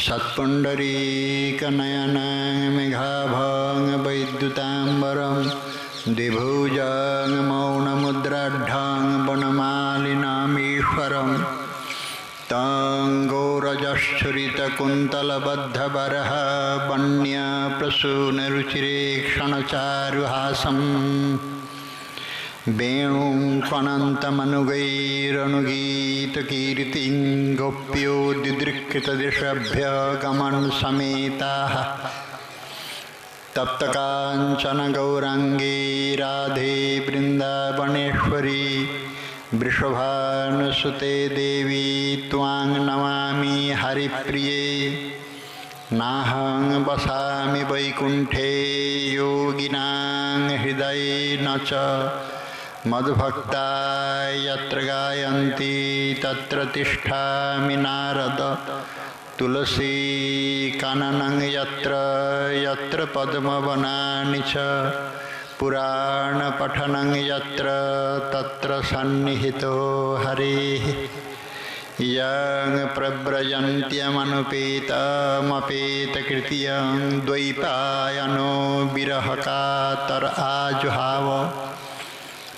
सत्पुण्डरीकनयनं मेघाभां वैद्युताम्बरं द्विभुजं मौनमुद्राढ्यां वनमालिनामीश्वरं तं गौरजश्छुरितकुन्तलबद्धबरः वन्यप्रसूनरुचिरेक्षणचारुहासं वेणुं त्वनन्तमनुगैरनुगीतकीर्तिं गोप्यो दिदृक्षितदिशभ्यगमन् समेताः तप्तकाञ्चन गौराङ्गी राधे वृन्दावनेश्वरी वृषभानुसुते देवी त्वां नमामि हरिप्रिये नाहं वसामि वैकुण्ठे योगिनां हृदयेन च मद्भक्ता यत्र गायन्ति तत्र तिष्ठामि नारद तुलसी काननं यत्र यत्र पद्मवनानि च पुराणपठनं यत्र तत्र सन्निहितो हरेः यं प्रव्रजन्त्यमनुपेतमपेतकृत्यं द्वैपायनो विरहकातर आजुहाव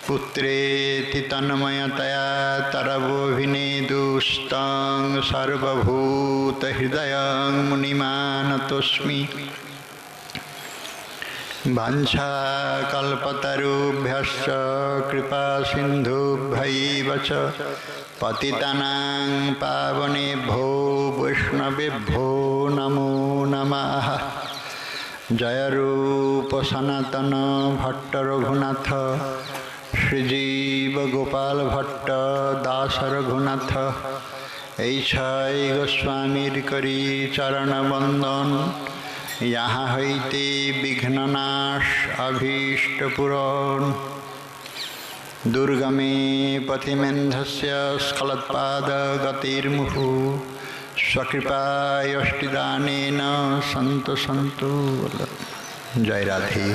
पुत्रेति तन्मयतया तरवोऽभिनेदुस्तं सर्वभूतहृदयं मुनिमानतोऽस्मि वाञ्छाकल्पतरुभ्यश्च कृपासिन्धुभ्यैव च पतितानां पावनेभ्यो वैष्णवेभ्यो नमो नमः। जय रूप सनातन भट्ट रघुनाथ श्रीजीव गोपाल भट्ट दास रघुनाथ ऐछाई गोस्वामीर करी चरण बंदन यहाँ हईते विघ्ननाश अभीष्ट पुराण दुर्गमे पथिमेन्धस्य स्खलत्पाद गतिर्मुहु स्वकृपायष्टिदानेन सन्तु सन्तु। जय राधे।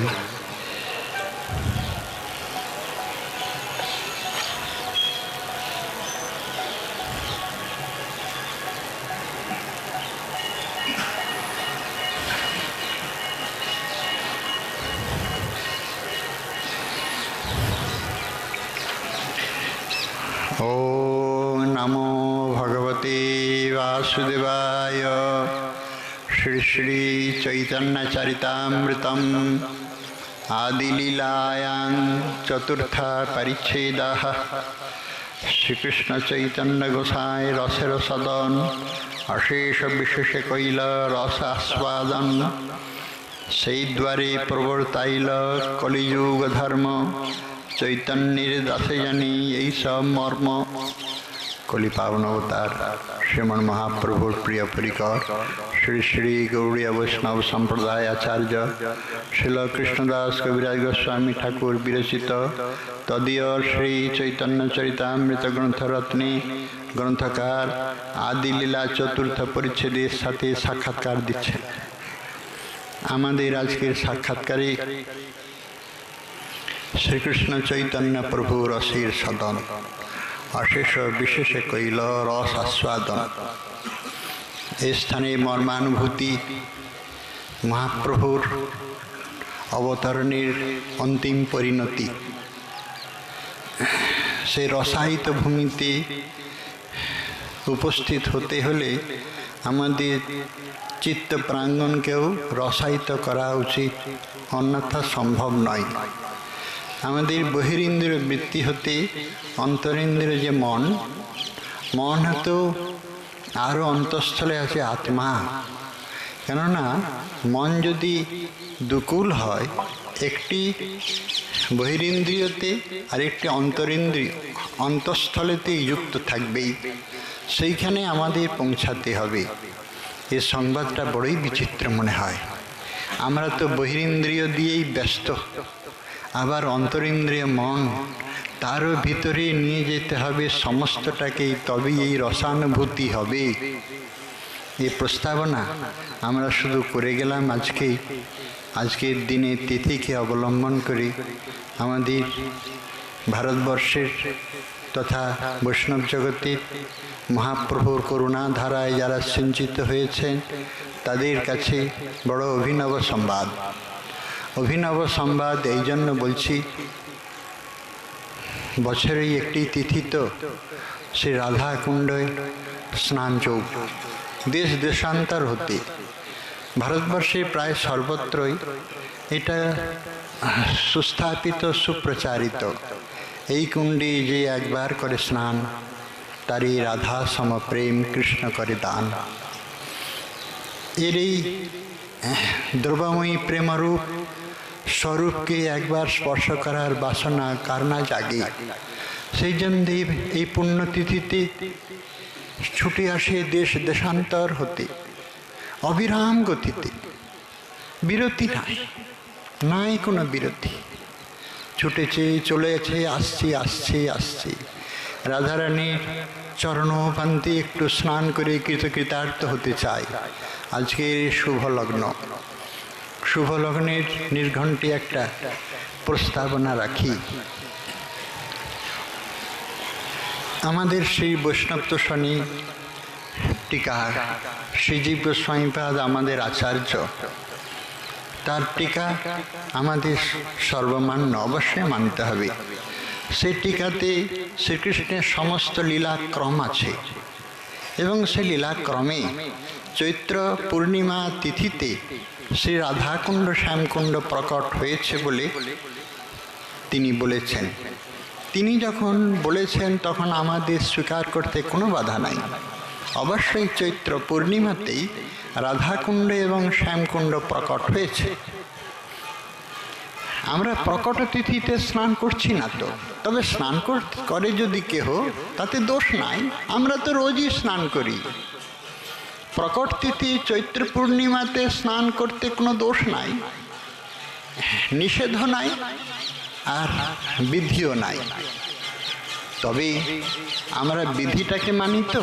ओम नमो भगवते वासुदेवाय। श्री श्री चैतन्य चरितामृतम् आदिलीलायां चतुर्थ परिच्छेदः। श्री कृष्ण चैतन्य गोसाई रसेर सदन अशेष विशेष कैल रस आस्वादन সেই দ্বারে প্রবর্তাইল কলিযুগ ধর্ম চৈতন্যের দাসে জানি এই সব মর্ম। কলি পাবন অবতার শ্রীমন মহাপ্রভুর প্রিয় পরিকর শ্রী শ্রী গৌড়ীয় বৈষ্ণব সম্প্রদায় আচার্য শিল কৃষ্ণদাস কবিরাজ গোস্বামী ঠাকুর বিরচিত তদীয় শ্রী চৈতন্য চরিতামৃত গ্রন্থরত্নে গ্রন্থকার আদিলীলা চতুর্থ পরিচ্ছেদের সাথে সাক্ষাৎকার দিচ্ছেন। আমাদের আজকের সাক্ষাৎকারে শ্রীকৃষ্ণ চৈতন্য প্রভু রসের সদন অশেষ বিশেষে কৈল রস আস্বাদন। এই স্থানে মর্মানুভূতি মহাপ্রভুর অবতরণের অন্তিম পরিণতি। সেই রসায়িত ভূমিতে উপস্থিত হতে হলে আমাদের চিত্ত প্রাঙ্গণকেও রসায়িত করা উচিত, অন্যথা সম্ভব নয়। আমাদের বহিরিন্দ্রিয় বৃত্তি হতে অন্তরিন্দ্রিয় যে মন, মন হতেও আরও অন্তঃস্থলে আছে আত্মা। কেননা মন যদি দুকুল হয়, একটি বহিরিন্দ্রিয়তে আর একটি অন্তরিন্দ্রিয় অন্তঃস্থলেতেই যুক্ত থাকবেই, সেইখানে আমাদের পৌঁছাতে হবে। এই সংবাদটা বড়ই বিচিত্র মনে হয়। আমরা তো বহিরিন্দ্রিয় দিয়েই ব্যস্ত, আবার অন্তরিন্দ্রিয় মন তারও ভিতরে নিয়ে যেতে হবে সমস্তটাকেই, তবেই এই রসানুভূতি হবে। এই প্রস্তাবনা আমরা শুধু করে গেলাম আজকের দিনে তিথিকে অবলম্বন করে আমাদের ভারতবর্ষের তথা বৈষ্ণব জগতের মহাপ্রভুর করুণা ধারায় যারা সিঞ্চিত হয়েছেন তাদের কাছে বড় অভিনব সংবাদ। অভিনব সংবাদ এই জন্য বলছি, বছরেই একটি তিথি তো শ্রী রাধাকুণ্ডে স্নান চৌক। দেশ দেশান্তর হতে ভারতবর্ষে প্রায় সর্বত্রই এটা সুস্থাপিত, সুপ্রচারিত। এই কুণ্ডে যে একবার করে স্নান, তারই রাধা সম প্রেম কৃষ্ণ করে দান। এর এই দ্রব্যময়ী প্রেমরূপ স্বরূপকে একবার স্পর্শ করার বাসনা কার না জাগে। সেই জন্য এই পুণ্যতিথিতে ছুটে আসে দেশ দেশান্তর হতে অবিরাম গতিতে। বিরতি নাই, নাই কোনো বিরতি। ছুটেছে, চলেছে, আসছে, আসছে, আসছে। রাধারানীর চরণপান্তে একটু স্নান করে কৃতকৃতার্থ হতে চাই। আজকের শুভ লগ্ন, শুভ লগ্নের নির্ঘণ্টে একটা প্রস্তাবনা রাখি। আমাদের সেই বৈষ্ণব তোষণী টিকার শ্রীজীব গোস্বামীপাদ আমাদের আচার্য, তার টিকা আমাদের সর্বমান্য, অবশ্যই মানতে হবে। সেই টিকাতে শ্রীকৃষ্ণের সমস্ত লীলাক্রম আছে এবং সেই লীলাক্রমে চৈত্র পূর্ণিমা তিথিতে শ্রী রাধাকুণ্ড শ্যামকুণ্ড প্রকট হয়েছে বলে তিনি বলেছেন। তিনি যখন বলেছেন তখন আমাদের স্বীকার করতে কোনো বাধা নাই। অবশ্যই চৈত্র পূর্ণিমাতেই রাধাকুণ্ড এবং শ্যামকুণ্ড প্রকট হয়েছে। আমরা প্রকট তিথিতে স্নান করছি না তো, তবে স্নান করে যদি কেহ তাতে দোষ নাই। আমরা তো রোজই স্নান করি। প্রকট তিথি চৈত্র পূর্ণিমাতে স্নান করতে কোনো দোষ নাই, নিষেধ নাই, আর বিধিও নাই। তবে আমরা বিধিটাকে মানি তো।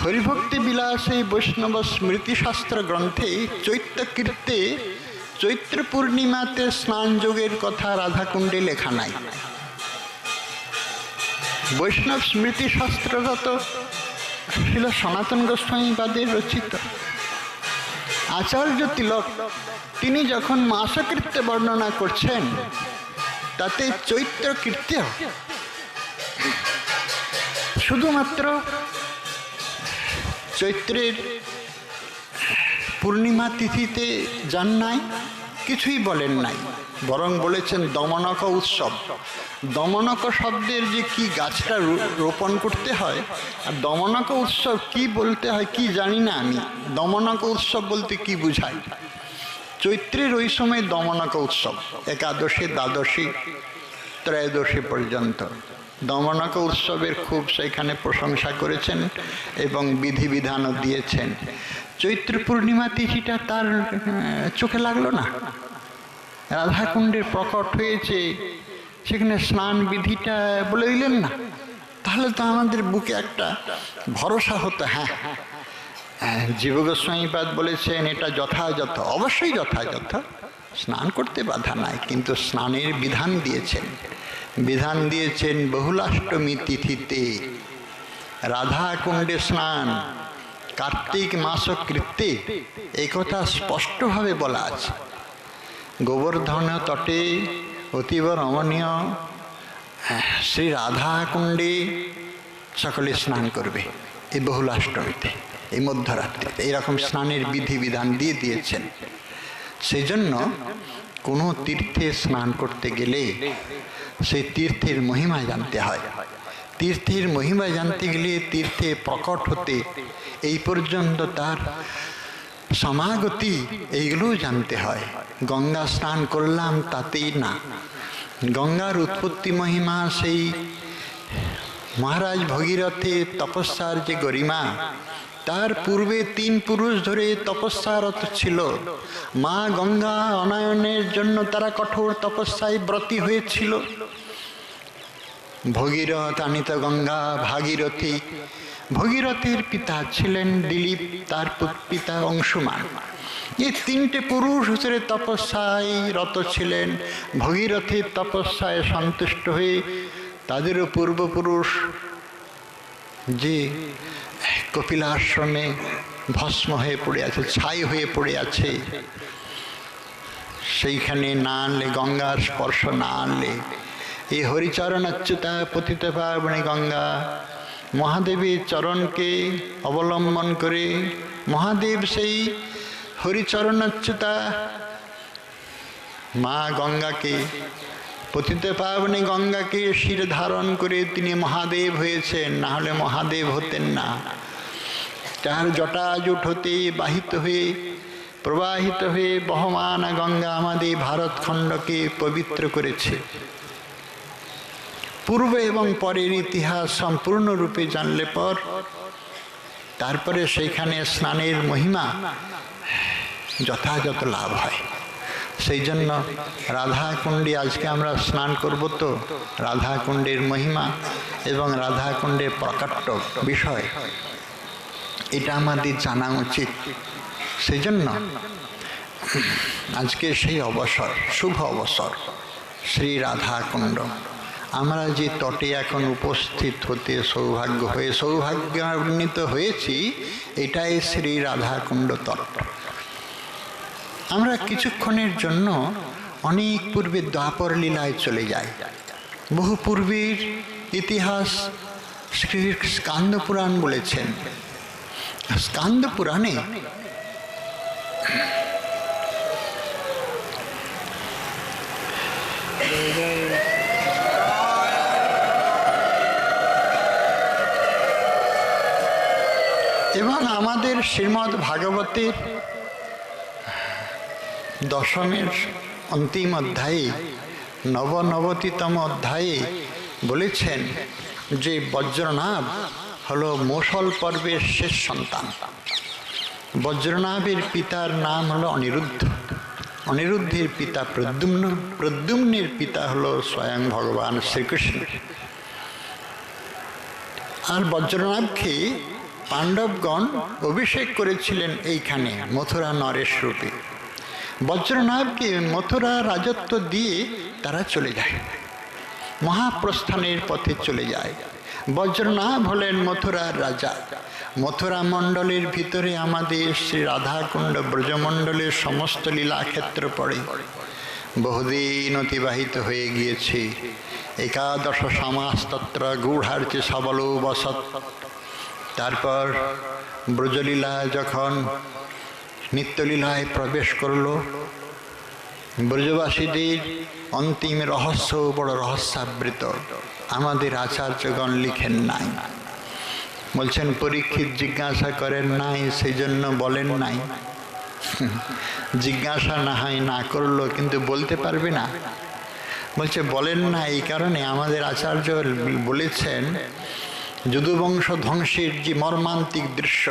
হরিভক্তি বিলাসে বৈষ্ণব স্মৃতিশাস্ত্র গ্রন্থে চৈত্রকীর্তে চৈত্র পূর্ণিমাতে স্নান যোগের কথা রাধাকুণ্ডে লেখা নাই। বৈষ্ণব স্মৃতিশাস্ত্রটা তো ছিল সনাতন গোস্বামীপাদের রচিত। আচার্য তিলক তিনি যখন মাসকৃত্য বর্ণনা করছেন তাতে চৈত্র কীর্তি শুধুমাত্র চৈত্রের পূর্ণিমা তিথিতে যান নাই, কিছুই বলেন নাই, বরং বলেছেন দমনক উৎসব। দমনক শব্দের যে কি গাছটা রোপণ করতে হয় আর দমনক উৎসব কি বলতে হয় কি জানি না আমি। দমনক উৎসব বলতে কি বুঝায়? চৈত্রের ওই সময় দমনক উৎসব, একাদশী, দ্বাদশী, ত্রয়োদশী পর্যন্ত দমনক উৎসবের খুব সেখানে প্রশংসা করেছেন এবং বিধিবিধানও দিয়েছেন। চৈত্র পূর্ণিমা তিথিটা তার চোখে লাগলো না। রাধাকুণ্ডে প্রকট হয়েছে, সেখানে স্নান বিধিটা বলে দিলেন না। তাহলে তো আমাদের বুকে একটা ভরসা হতো, হ্যাঁ জীব গোস্বামীপাদ বলেছেন এটা যথাযথ। অবশ্যই যথাযথ, স্নান করতে বাধা নাই, কিন্তু স্নানের বিধান দিয়েছেন। বিধান দিয়েছেন বহুলাষ্টমী তিথিতে রাধাকুণ্ডে স্নান, কার্তিক মাস কৃত্যে, এই কথা স্পষ্টভাবে বলা আছে। গোবর্ধন তটে অতীব রমণীয় শ্রী রাধাকুণ্ডে সকলে স্নান করবে এই বহুলাষ্টমীতে, এই মধ্যরাত্রিতে। এইরকম স্নানের বিধিবিধান দিয়ে দিয়েছেন। সেই জন্য কোনো তীর্থে স্নান করতে গেলে সেই তীর্থের মহিমা জানতে হয়। তীর্থের মহিমা জানতে গেলে তীর্থে প্রকট হতে এই পর্যন্ত তার সমাগতি এইগুলো জানতে হয়। গঙ্গা স্নান করলাম তাতেই না, গঙ্গার উৎপত্তি মহিমা, সেই মহারাজ ভগীরথের তপস্যার যে গরিমা, তার পূর্বে 3 পুরুষ ধরে তপস্যারত ছিল। মা গঙ্গা অনায়নের জন্য তারা কঠোর তপস্যায় ব্রতী হয়েছিল। ভগীরথ আনিত গঙ্গা ভাগীরথী, ভগীরথের পিতা ছিলেন দিলীপ, তার পিতা অংশুমান। এই 3টে পুরুষ হিসেবে তপস্যায় রত ছিলেন। ভগীরথের তপস্যায় সন্তুষ্ট হয়ে তাদেরও পূর্বপুরুষ যে কপিলাশ্রমে ভস্ম হয়ে পড়ে আছে, ছাই হয়ে পড়ে আছে, সেইখানে না আনলে, গঙ্গার স্পর্শ না আনলে, এই হরিচরণ অচ্যুতা পতিত পাবনে গঙ্গা, মহাদেবের চরণকে অবলম্বন করে মহাদেব সেই হরিচরণ অচ্যুতা মা গঙ্গাকে, পতিত পাবনে গঙ্গাকে শিরে ধারণ করে তিনি মহাদেব হয়েছেন, না হলে মহাদেব হতেন না। তার জটাজুট হতে বাহিত হয়ে, প্রবাহিত হয়ে বহমান গঙ্গা আমাদের ভারতখণ্ডকে পবিত্র করেছে। পূর্ব এবং পরের ইতিহাস সম্পূর্ণরূপে জানলে পর তারপরে সেইখানে স্নানের মহিমা যথাযথ লাভ হয়। সেই জন্য রাধাকুণ্ডে আজকে আমরা স্নান করব, তো রাধাকুণ্ডের মহিমা এবং রাধাকুণ্ডের প্রকাট্য বিষয় এটা আমাদের জানা উচিত। সেই জন্য আজকে সেই অবসর, শুভ অবসর, শ্রী রাধাকুণ্ড। আমরা যে তটে এখন উপস্থিত হতে সৌভাগ্যান্বিত হয়েছি, এটাই শ্রী রাধাকুণ্ড তট। আমরা কিছুক্ষণের জন্য অনেক পূর্বে দ্বাপর লীলায় চলে যাই। বহু পূর্বের ইতিহাস শ্রী স্কান্দ পুরাণ বলেছেন। স্কান্দ পুরাণে এবং আমাদের শ্রীমদ্ ভাগবতের দশমের অন্তিম অধ্যায়ে, নবনবতিতম অধ্যায়ে বলেছেন যে বজ্রনাভ হলো মোশল পর্বের শেষ সন্তান। বজ্রনাভের পিতার নাম হলো অনিরুদ্ধ, অনিরুদ্ধের পিতা প্রদ্যুম্ন, প্রদ্যুম্নের পিতা হলো স্বয়ং ভগবান শ্রীকৃষ্ণ। আর বজ্রনাভকে পাণ্ডবগণ অভিষেক করেছিলেন এইখানে মথুরা নরেশ রূপে। বজ্রনাভকে মথুরা রাজত্ব দিয়ে তারা চলে যায়, মহাপ্রস্থানের পথে চলে যায়। বজ্রনাভ হলেন মথুরার রাজা। মথুরা মণ্ডলের ভিতরে আমাদের শ্রী রাধাকুণ্ড ব্রজমণ্ডলের সমস্ত লীলাক্ষেত্র পড়ে। বহুদিন অতিবাহিত হয়ে গিয়েছে। একাদশ সমাস্তত্র গূঢ়ার্চে সবলো বসত। তারপর ব্রজলীলা যখন নিত্যলীলায় প্রবেশ করল, ব্রজবাসীদের অন্তিম রহস্য বড় রহস্যাবৃত, আমাদের আচার্যগণ লিখেন নাই। বলছেন পরীক্ষিত জিজ্ঞাসা করেন নাই, সেই জন্য বলেন নাই। জিজ্ঞাসা না হয় না করলো, কিন্তু বলতে পারবে না। বলছে বলেন না এই কারণে, আমাদের আচার্য বলেছেন যদুবংশ ধ্বংসের যে মর্মান্তিক দৃশ্য,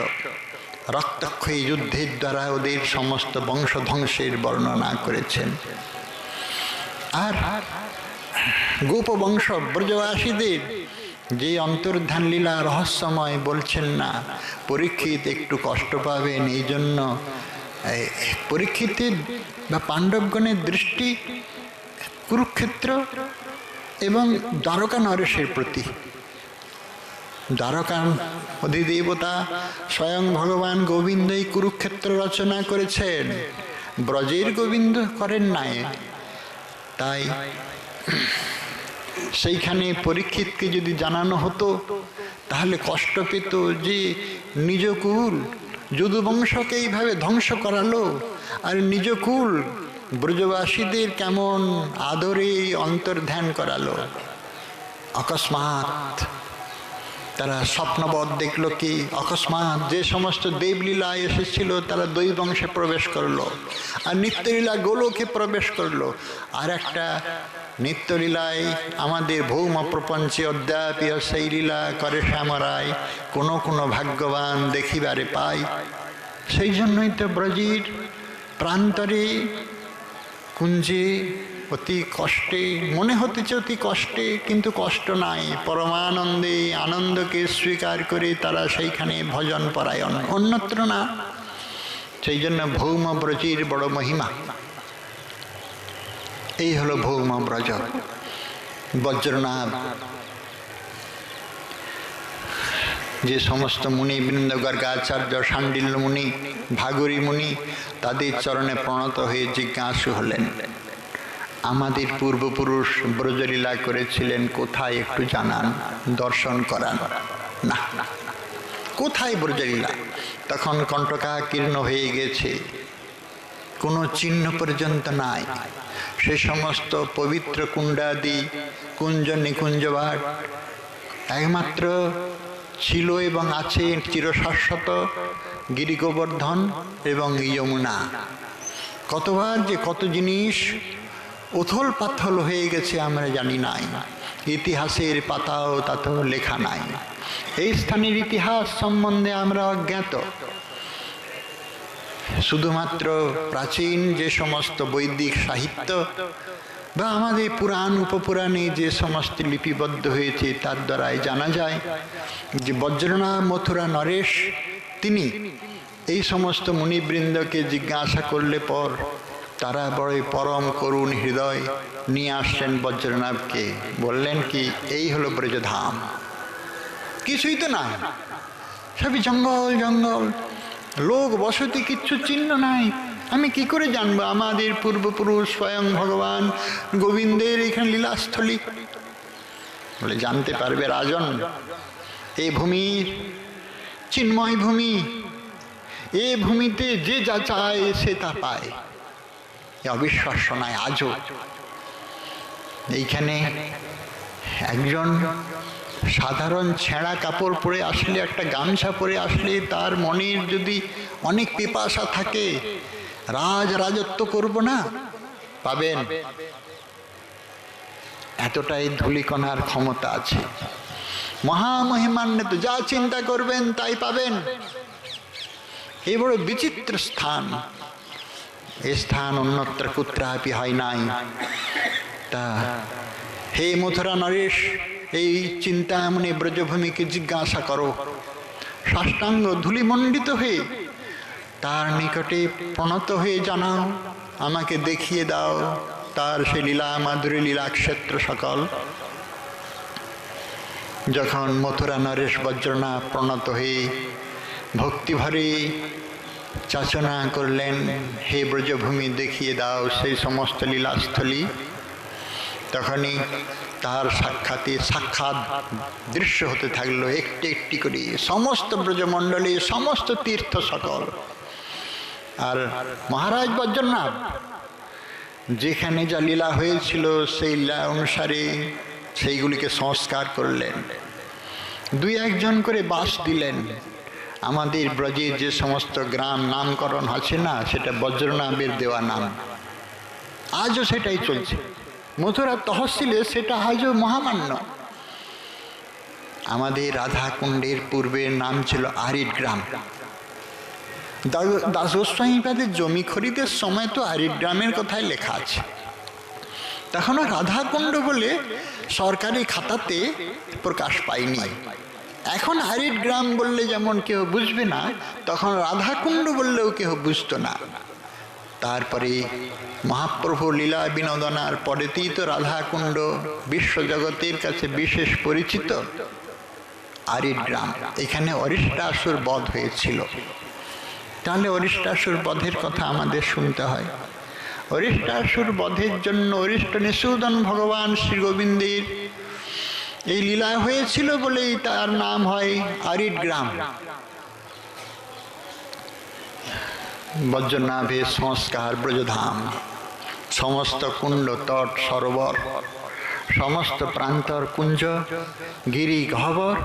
রক্তক্ষয়ী যুদ্ধের দ্বারা ওদের সমস্ত বংশ ধ্বংসের বর্ণনা করেছেন। আর গোপবংশ ব্রজবাসীদের যে অন্তর্ধান লীলা রহস্যময় বলছেন না। পরীক্ষিত একটু কষ্ট পাবেন, এই জন্য পরীক্ষিতের বা পাণ্ডবগণের দৃষ্টি কুরুক্ষেত্র এবং দ্বারকা নরেশের প্রতি। দ্বারকার অধিদেবতা স্বয়ং ভগবান গোবিন্দই কুরুক্ষেত্র রচনা করেছেন, ব্রজের গোবিন্দ করেন নাই। তাই সেইখানে পরীক্ষিতকে যদি জানানো হতো তাহলে কষ্ট পেত যে নিজ কুল যদুবংশকে এইভাবে ধ্বংস করালো, আর নিজ কুল ব্রজবাসীদের কেমন আদরে অন্তর্ধান করালো। অকস্মাৎ তারা স্বপ্নবৎ দেখলো কি, অকস্মাৎ যে সমস্ত দেবলীলায় এসেছিল তারা দৈবংশে প্রবেশ করলো, আর নিত্যলীলা গোলকে প্রবেশ করলো। আর একটা নিত্যলীলায় আমাদের ভৌম প্রপঞ্চে অদ্যাপীয় সেই লীলা করে শ্যামরায় কোনো কোনো ভাগ্যবান দেখিবারে পায়। সেই জন্যই তো ব্রজের প্রান্তরে কুঞ্জে অতি কষ্টে, মনে হতেছে অতি কষ্টে, কিন্তু কষ্ট নাই, পরমানন্দে আনন্দকে স্বীকার করে তারা সেইখানে ভজন পরায়ণ, অন্যত্র না। সেই জন্য ভৌম ব্রজের বড় মহিমা। এই হলো ভৌম ব্রজ, বজ্রনাভ। যে সমস্ত মুনিবৃন্দ, গর্গাচার্য, শাণ্ডিল্য মুনি, ভাগরী মুনি, তাদের চরণে প্রণত হয়ে জিজ্ঞাসু হলেন, আমাদের পূর্বপুরুষ ব্রজলীলা করেছিলেন কোথায় একটু জানান, দর্শন করান। না, কোথায় ব্রজলীলা? তখন কণ্টকাকীর্ণ হয়ে গেছে, কোনো চিহ্ন পর্যন্ত নাই। সে সমস্ত পবিত্র কুণ্ডাদি, কুঞ্জ নিকুঞ্জবাট একমাত্র ছিল এবং আছে চিরশাশ্বত গিরি গোবর্ধন এবং যমুনা। কতবার যে কত জিনিস উথল পাথল হয়ে গেছে আমরা জানি নাই, ইতিহাসের পাতাও তাতেও লেখা নাই। এই স্থানের ইতিহাস সম্বন্ধে আমরা অজ্ঞাত। শুধুমাত্র প্রাচীন যে সমস্ত বৈদিক সাহিত্য বা আমাদের পুরাণ উপপুরাণে যে সমস্ত লিপিবদ্ধ হয়েছে তার দ্বারাই জানা যায় যে বজ্রনাভ মথুরা নরেশ তিনি এই সমস্ত মুনিবৃন্দকে জিজ্ঞাসা করলে পর তারা বড়ই পরম করুণ হৃদয় নিয়ে আসলেন বজ্রনাভকে। বললেন কি, এই হলো ব্রজধাম, কিছুই তো নাই, সবই জঙ্গল জঙ্গল, লোক বসতি, কিচ্ছু চিহ্ন নাই। আমি কি করে জানবো আমাদের পূর্বপুরুষ স্বয়ং ভগবান গোবিন্দের এখানে লীলাস্থলী? বলে, জানতে পারবে রাজন, এই ভূমির চিন্ময় ভূমি, এ ভূমিতে যে যা চায় সে তা পায়। অবিশ্বাস্য নয় আজও। এইখানে একজন সাধারণ ছেঁড়া কাপড় পরে আসলে, একটা গামছা পরে আসলে তার মনের যদি অনেক পিপাসা থাকে, রাজত্ব করব না, পাবেন। এতটাই ধূলিকণার ক্ষমতা আছে। মহামহিমান্বিত, যা চিন্তা করবেন তাই পাবেন। এই বড় বিচিত্র স্থান, এ স্থান অন্যত্র কুত্রাপি হয় নাই। তা হে মথুরা নরেশ, এই চিন্তামণি ব্রজভূমিকে জিজ্ঞাসা করো। সাষ্টাঙ্গ ধূলিমণ্ডিত হয়ে তার নিকটে প্রণত হয়ে জানাও, আমাকে দেখিয়ে দাও তার সে লীলা মাধুরী লীলাক্ষেত্র সকল। যখন মথুরা নরেশ বজ্রনাভ প্রণত হয়ে ভক্তিভরে যাচনা করলেন, হে ব্রজভূমি দেখিয়ে দাও সেই সমস্ত লীলাস্থলী, তখনই তার সাক্ষাৎ দৃশ্য হতে থাকলো একটি একটি করে সমস্ত ব্রজমণ্ডলী, সমস্ত তীর্থ সকল। আর মহারাজ বজ্রনাভ যেখানে যা লীলা হয়েছিল সেই লীলা অনুসারে সেইগুলিকে সংস্কার করলেন, দুই একজন করে বাস দিলেন। আমাদের ব্রজের যে সমস্ত গ্রাম নামকরণ আছে না, সেটা বজ্রনাভের দেওয়া নাম, আজও সেটাই চলছে। মথুরা তহসিলে সেটা আজও মহামান্য। আমাদের রাধাকুণ্ডের পূর্বের নাম ছিল আরিড গ্রাম। দাসগোস্বামীপাদের জমি খরিদের সময় তো আরিড গ্রামের কথাই লেখা আছে। তখনও রাধাকুণ্ড বলে সরকারি খাতাতে প্রকাশ পায়নি। এখন আরিড গ্রাম বললে যেমন কেউ বুঝবে না, তখন রাধাকুণ্ড বললেও কেউ বুঝতো না। তারপরে মহাপ্রভু লীলা বিনোদনার পরেতেই তো রাধাকুণ্ড বিশ্বজগতের কাছে বিশেষ পরিচিত। আরিড গ্রাম, এখানে অরিষ্টাসুর বধ হয়েছিল। তাহলে অরিষ্টাসুর বধের কথা আমাদের শুনতে হয়। অরিষ্টাসুর বধের জন্য অরিষ্ট নিষূদন ভগবান শ্রী গোবিন্দের এই লীলা হয়েছিল বলেই তার নাম হয় আরিড গ্রাম। বজ্রনাভের সংস্কার ব্রজধাম, সমস্ত কুণ্ড তট সরোবর, সমস্ত প্রান্তর কুঞ্জ, গিরি গহ্বর,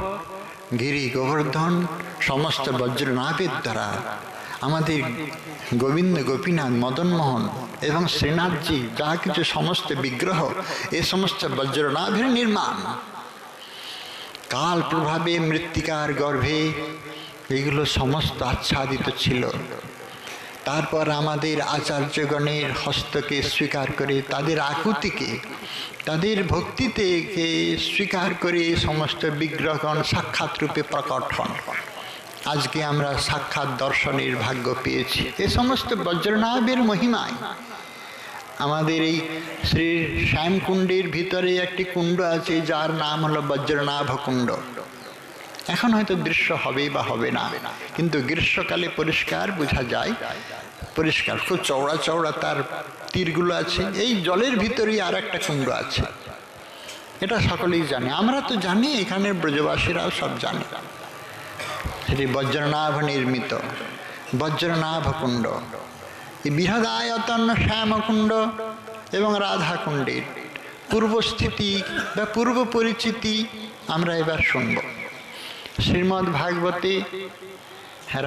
গিরি গোবর্ধন, সমস্ত বজ্রনাভের দ্বারা আমাদের গোবিন্দ, গোপীনাথ, মদনমোহন এবং শ্রীনাথজি যা কিছু সমস্ত বিগ্রহ, এ সমস্ত বজ্রনাভের নির্মাণ। কাল প্রভাবে মৃত্তিকার গর্ভে এগুলো সমস্ত আচ্ছাদিত ছিল। তারপর আমাদের আচার্যগণের হস্তকে স্বীকার করে, তাদের আকুতিকে, তাদের ভক্তিতে স্বীকার করে সমস্ত বিগ্রহগণ সাক্ষাৎ রূপে প্রকট হন। আজকে আমরা সাক্ষাৎ দর্শনের ভাগ্য পেয়েছি এ সমস্ত বজ্রনাভের মহিমায়। আমাদের এই শ্রী শ্যামকুণ্ডের ভিতরে একটি কুণ্ড আছে যার নাম হলো বজ্রনাভ কুণ্ড। এখন হয়তো দৃশ্য হবেই বা হবে না, কিন্তু গ্রীষ্মকালে পরিষ্কার বোঝা যায়, পরিষ্কার, খুব চওড়া চওড়া তার তীরগুলো আছে। এই জলের ভিতরেই আর একটা কুণ্ড আছে, এটা সকলেই জানে। আমরা তো জানি, এখানের ব্রজবাসীরাও সব জানে। সেটি বজ্রনাভ নির্মিত বজ্রনাভ কুণ্ড, এই বৃহদায়তন শ্যামকুণ্ড এবং রাধাকুণ্ডের পূর্বস্থিতি বা পূর্ব পরিচিতি আমরা এবার শুনব। শ্রীমদ্ ভাগবতে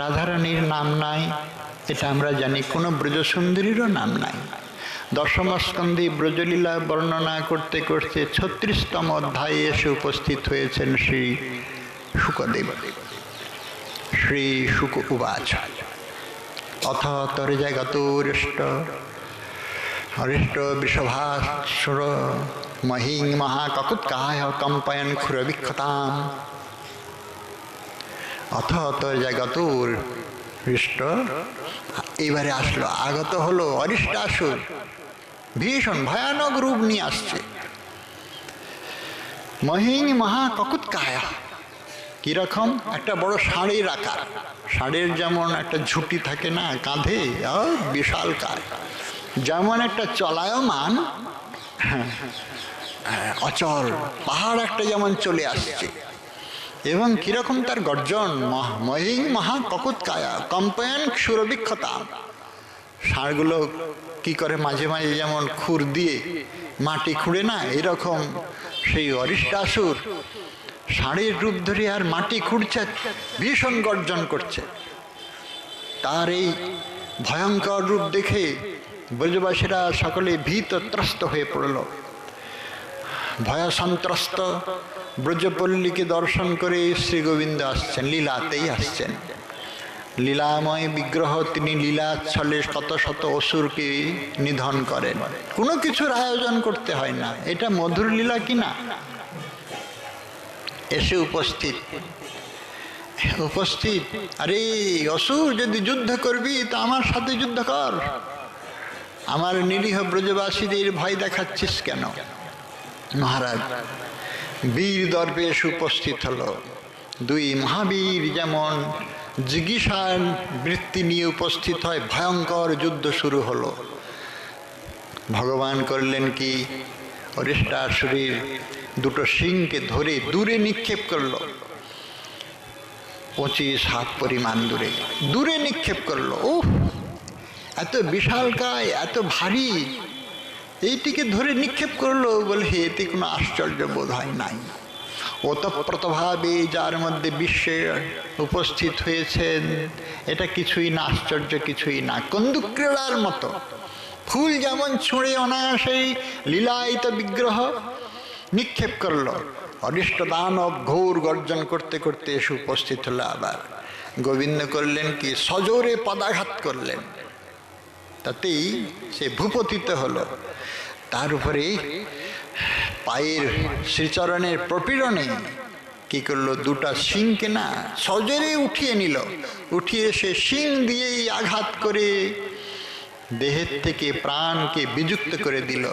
রাধারানীর নাম নাই, এটা আমরা জানি। কোনো ব্রজসুন্দরীরও নাম নাই। দশম স্কন্ধে ব্রজলীলা বর্ণনা করতে করতে 36তম অধ্যায়ে এসে উপস্থিত হয়েছেন শ্রী শুকদেব। শ্রী শুক উবাচ অথ তর্জগতোরিষ্ট হরিষ্ট বৃষভাসুর মহিং মহাককুৎকায় কম্পয়ন ক্ষুরবিক্ষতাম। অথ তর্জগতোর হৃষ্ট, এবারে আসলো, আগত হলো অরিষ্টাসুর, ভীষণ ভয়ানক রূপ নিয়ে আসছে। মহিং মহাককুৎকায়, কিরকম? একটা বড় ষাঁড়ের আকার, ষাঁড়ের যেমন একটা ঝুঁটি থাকে না কাঁধে, বিশাল কায়, যেমন একটা চলায়মান অচল পাহাড় একটা যেমন চলে আসছে। এবং কিরকম তার গর্জন, মহিং মহাককুৎকায়া কম্পয়ন ক্ষুরবিক্ষতাম। ষাঁড়গুলো কি করে মাঝে মাঝে যেমন খুর দিয়ে মাটি খুঁড়ে না, এরকম সেই অরিষ্টাসুর ষাঁড়ের রূপ ধরে আর মাটি খুঁড়ছে, ভীষণ গর্জন করছে। তার এই ভয়ঙ্কর রূপ দেখে ব্রজবাসীরা সকলে ভীত ত্রস্ত হয়ে পড়ল। ভয়সন্ত্রস্ত ব্রজপল্লীকে দর্শন করে শ্রী গোবিন্দ আসছেন, লীলাতেই আসছেন। লীলাময় বিগ্রহ, তিনি লীলাচ্ছলে শত শত অসুরকে নিধন করেন। কোনো কিছুর আয়োজন করতে হয় না, এটা মধুর লীলা কিনা। এসে উপস্থিত, আরে অসুর, যদি যুদ্ধ করবি তো আমার সাথে যুদ্ধ কর, আমার নিরীহ ব্রজবাসীদের ভয় দেখাচ্ছিস কেন? মহারাজ বীর দর্পে এসে উপস্থিত হলো। দুই মহাবীর যেমন জিজ্ঞাসার বৃত্তি নিয়ে উপস্থিত হয়, ভয়ঙ্কর যুদ্ধ শুরু হলো। ভগবান করলেন কি, অরিষ্টাসুরের দুটো সিংকে ধরে দূরে নিক্ষেপ করলো, 25 হাত পরিমাণ দূরে নিক্ষেপ করলো। ওহ, এত বিশালকায়, এত ভারী, এইটিকে ধরে নিক্ষেপ করলো বলে এতে কোনো আশ্চর্য বোধ হয় নাই। ওতপ্রোতভাবে যার মধ্যে বিশ্বে উপস্থিত হয়েছেন, এটা কিছুই না, আশ্চর্য কিছুই না। কন্দুক ক্রীড়ার মতো ফুল যেমন ছুঁড়ে অনায়াসেই লীলায়িত বিগ্রহ নিক্ষেপ করলো, অরিষ্ট দানব ঘোর গর্জন করতে করতে এসে উপস্থিত হলো। আবার গোবিন্দ করলেন কি, সজোরে পদাঘাত করলেন, তাতেই সে ভূপতিত হলো। তার উপরে পায়ের শ্রীচরণের প্রপীড়নে কি করলো, দুটা শিংকে না সজোরে উঠিয়ে নিল, উঠিয়ে সে শিং দিয়েই আঘাত করে দেহের থেকে প্রাণকে বিযুক্ত করে দিল।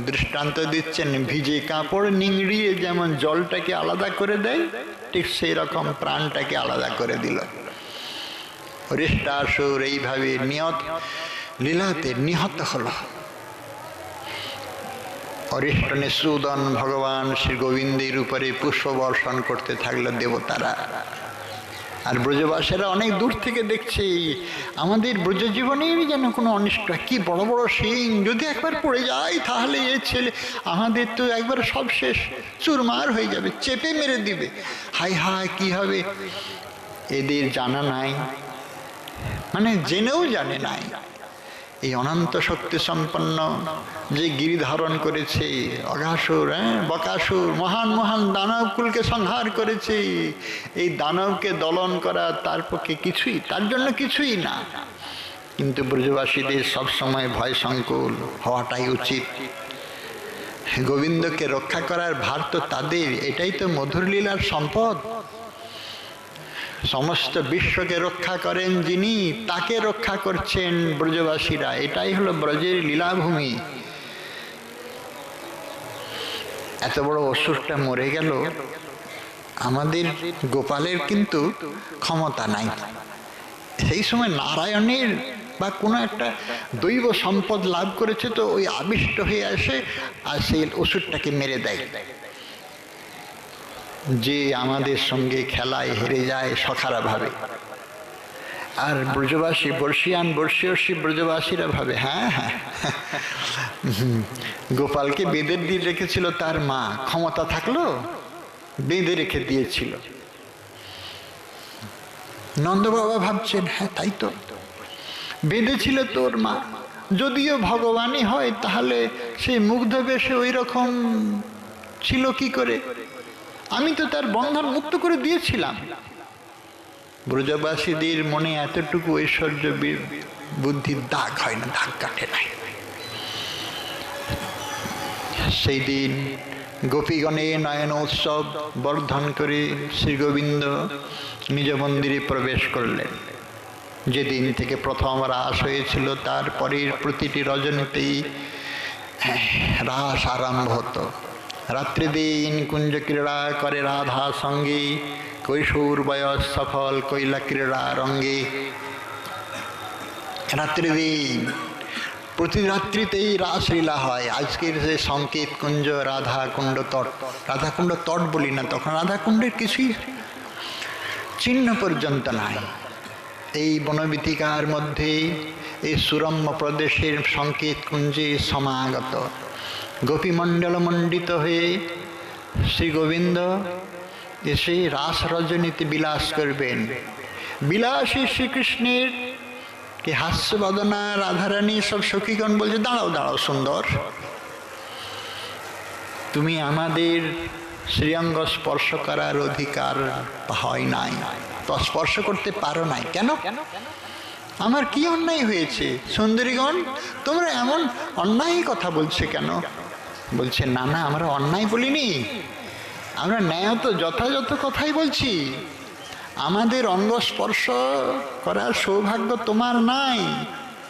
দৃষ্টান্ত দিচ্ছেন, ভিজে কাপড় নিংড়িয়ে যেমন জলটাকে আলাদা করে দেয়, ঠিক সেই রকম প্রাণটাকে আলাদা করে দিল। অরিষ্টাসুর এইভাবে লীলাতে নিহত হল। অরিষ্ট নিঃসূদন ভগবান শ্রী গোবিন্দের উপরে পুষ্প বর্ষণ করতে থাকলো দেবতারা। আর ব্রজবাসীরা অনেক দূর থেকে দেখছে, আমাদের ব্রজজীবনের যেন কোনো অনিষ্ট, কি বড় বড় সিং, যদি একবার পড়ে যায় তাহলে এ ছেলে আমাদের তো একবার সব শেষ, চুরমার হয়ে যাবে, চেপে মেরে দিবে। হায় হায়, কি হবে? এদের জানা নাই, মানে জেনেও জানে নাই, এই অনন্ত শক্তি সম্পন্ন যে গিরি ধারণ করেছে, অঘাসুর, বকাসুর, মহান মহান দানবকুলকে সংহার করেছে, এই দানবকে দলন করা তার পক্ষে কিছুই, তার জন্য কিছুই না। কিন্তু ব্রজবাসীদের সবসময় ভয় সংকুল হওয়াটাই উচিত। গোবিন্দকে রক্ষা করার ভার তো তাদের, এটাই তো মধুর লীলার সম্পদ। সমস্ত বিশ্বকে রক্ষা করেন যিনি, তাকে রক্ষা করছেন ব্রজবাসীরা, এটাই হলো ব্রজের লীলাভূমি। এত বড় অসুরটা মরে গেল, আমাদের গোপালের কিন্তু ক্ষমতা নাই। সেই সময় নারায়ণের বা কোনো একটা দৈব সম্পদ লাভ করেছে, তো ওই আবিষ্ট হয়ে আসে আর সেই অসুরটাকে মেরে দেয়। যে আমাদের সঙ্গে খেলায় হেরে যায় সখারা ভাবে, আর ব্রজবাসী বর্ষিয়ান বর্ষীয়সী ব্রজবাসীরা ভাবে হ্যাঁ হ্যাঁ গোপালকে বেঁধে দিয়ে রেখেছিল তার মা, ক্ষমতা থাকলো বেঁধে রেখে দিয়েছিল। নন্দ বাবা ভাবছেন হ্যাঁ তাই তো, বেঁধেছিল তোর মা, যদিও ভগবানই হয় তাহলে সেই মুগ্ধ বেশে ওই রকম ছিল কি করে, আমি তো তার বন্ধন মুক্ত করে দিয়েছিলাম। ব্রজবাসীদের মনে এতটুকু ঐশ্বর্য বুদ্ধির দাগ হয় না, দাগ কাটে নাই। সেই দিন গোপীগণে নয়ন উৎসব বর্ধন করে শ্রী গোবিন্দ নিজ মন্দিরে প্রবেশ করলেন। যেদিন থেকে প্রথম রাস হয়েছিল তার পরের প্রতিটি রজনীতেই রাস আরম্ভ হতো। রাত্রি দিন কুঞ্জ ক্রীড়া করে রাধা সঙ্গে, কৈশোর বয়স সফল কৈলা ক্রীড়া রঙ্গে। রাত্রি দিন প্রতি রাত্রিতেই রাসলীলা হয়। আজকের যে সংকেত কুঞ্জ রাধাকুণ্ড তট, রাধাকুণ্ড তট বলি না, তখন রাধাকুণ্ডের কিছুই চিহ্ন পর্যন্ত নাই। এই বনবীথিকার মধ্যে এই সুরম্য প্রদেশের সংকেত কুঞ্জে সমাগত গোপীমণ্ডল মণ্ডিত হয়ে শ্রী গোবিন্দ এসে রাস রজনীতে বিলাস করবেন। বিলাসী শ্রীকৃষ্ণের কি হাস্যবদনা রাধারানী সব সখীগণ বলছে দাঁড়াও দাঁড়াও সুন্দর, তুমি আমাদের শ্রীঅঙ্গ স্পর্শ করার অধিকার হয় নাই, তো স্পর্শ করতে পারো নাই কেন? আমার কি অন্যায় হয়েছে? সুন্দরীগণ তোমরা এমন অন্যায় কথা বলছে কেন? বলছে না না, আমরা অন্যায় বলিনি, আমরা ন্যায় তো যথাযথ কথাই বলছি। আমাদের অঙ্গ স্পর্শ করার সৌভাগ্য তোমার নাই,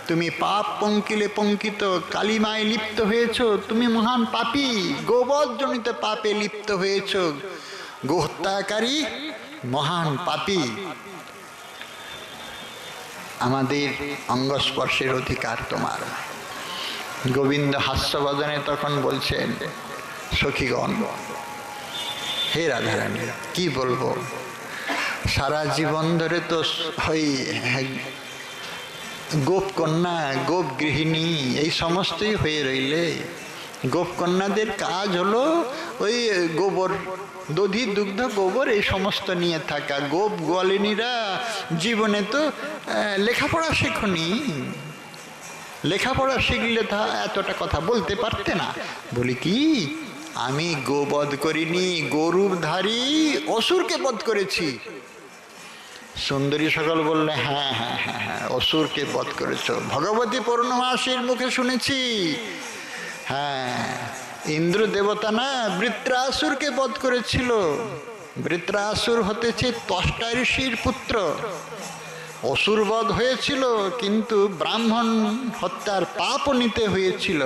তুমি পাপ পঙ্কিলে পঙ্কিত, কালিমায় লিপ্ত হয়েছ, তুমি মহান পাপী, গোবধজনিত পাপে লিপ্ত হয়েছ, গোহত্যাকারী মহান পাপী। আমাদের অঙ্গ স্পর্শের অধিকার তোমার। গোবিন্দ হাস্যবদনে তখন বলছেন সখীগণ, হে রাধারানী কি বলবো, সারা জীবন ধরে তো ওই গোপ কন্যা গোপ গৃহিণী এই সমস্তই হয়ে রইলে। গোপ কন্যাদের কাজ হলো ওই গোবর, দধি দুগ্ধ গোবর এই সমস্ত নিয়ে থাকা। গোপ গোয়ালিনীরা জীবনে তো লেখাপড়া শেখনি, লেখাপড়া শিখলে তা এতটা কথা বলতে পারতে না। বলি কি, আমি গোবধ করিনি, গরুধারী অসুরকে বধ করেছি। সুন্দরী সকল বললে হ্যাঁ হ্যাঁ হ্যাঁ হ্যাঁ অসুরকে বধ করেছ, ভগবতী পূর্ণমাসীর মুখে শুনেছি। হ্যাঁ, ইন্দ্র দেবতা না বৃত্রাসুরকে বধ করেছিল। বৃত্রাসুর হতেছে ত্বষ্টা ঋষির পুত্র। অসুর বধ হয়েছিল কিন্তু ব্রাহ্মণ হত্যার পাপও নিতে হয়েছিল।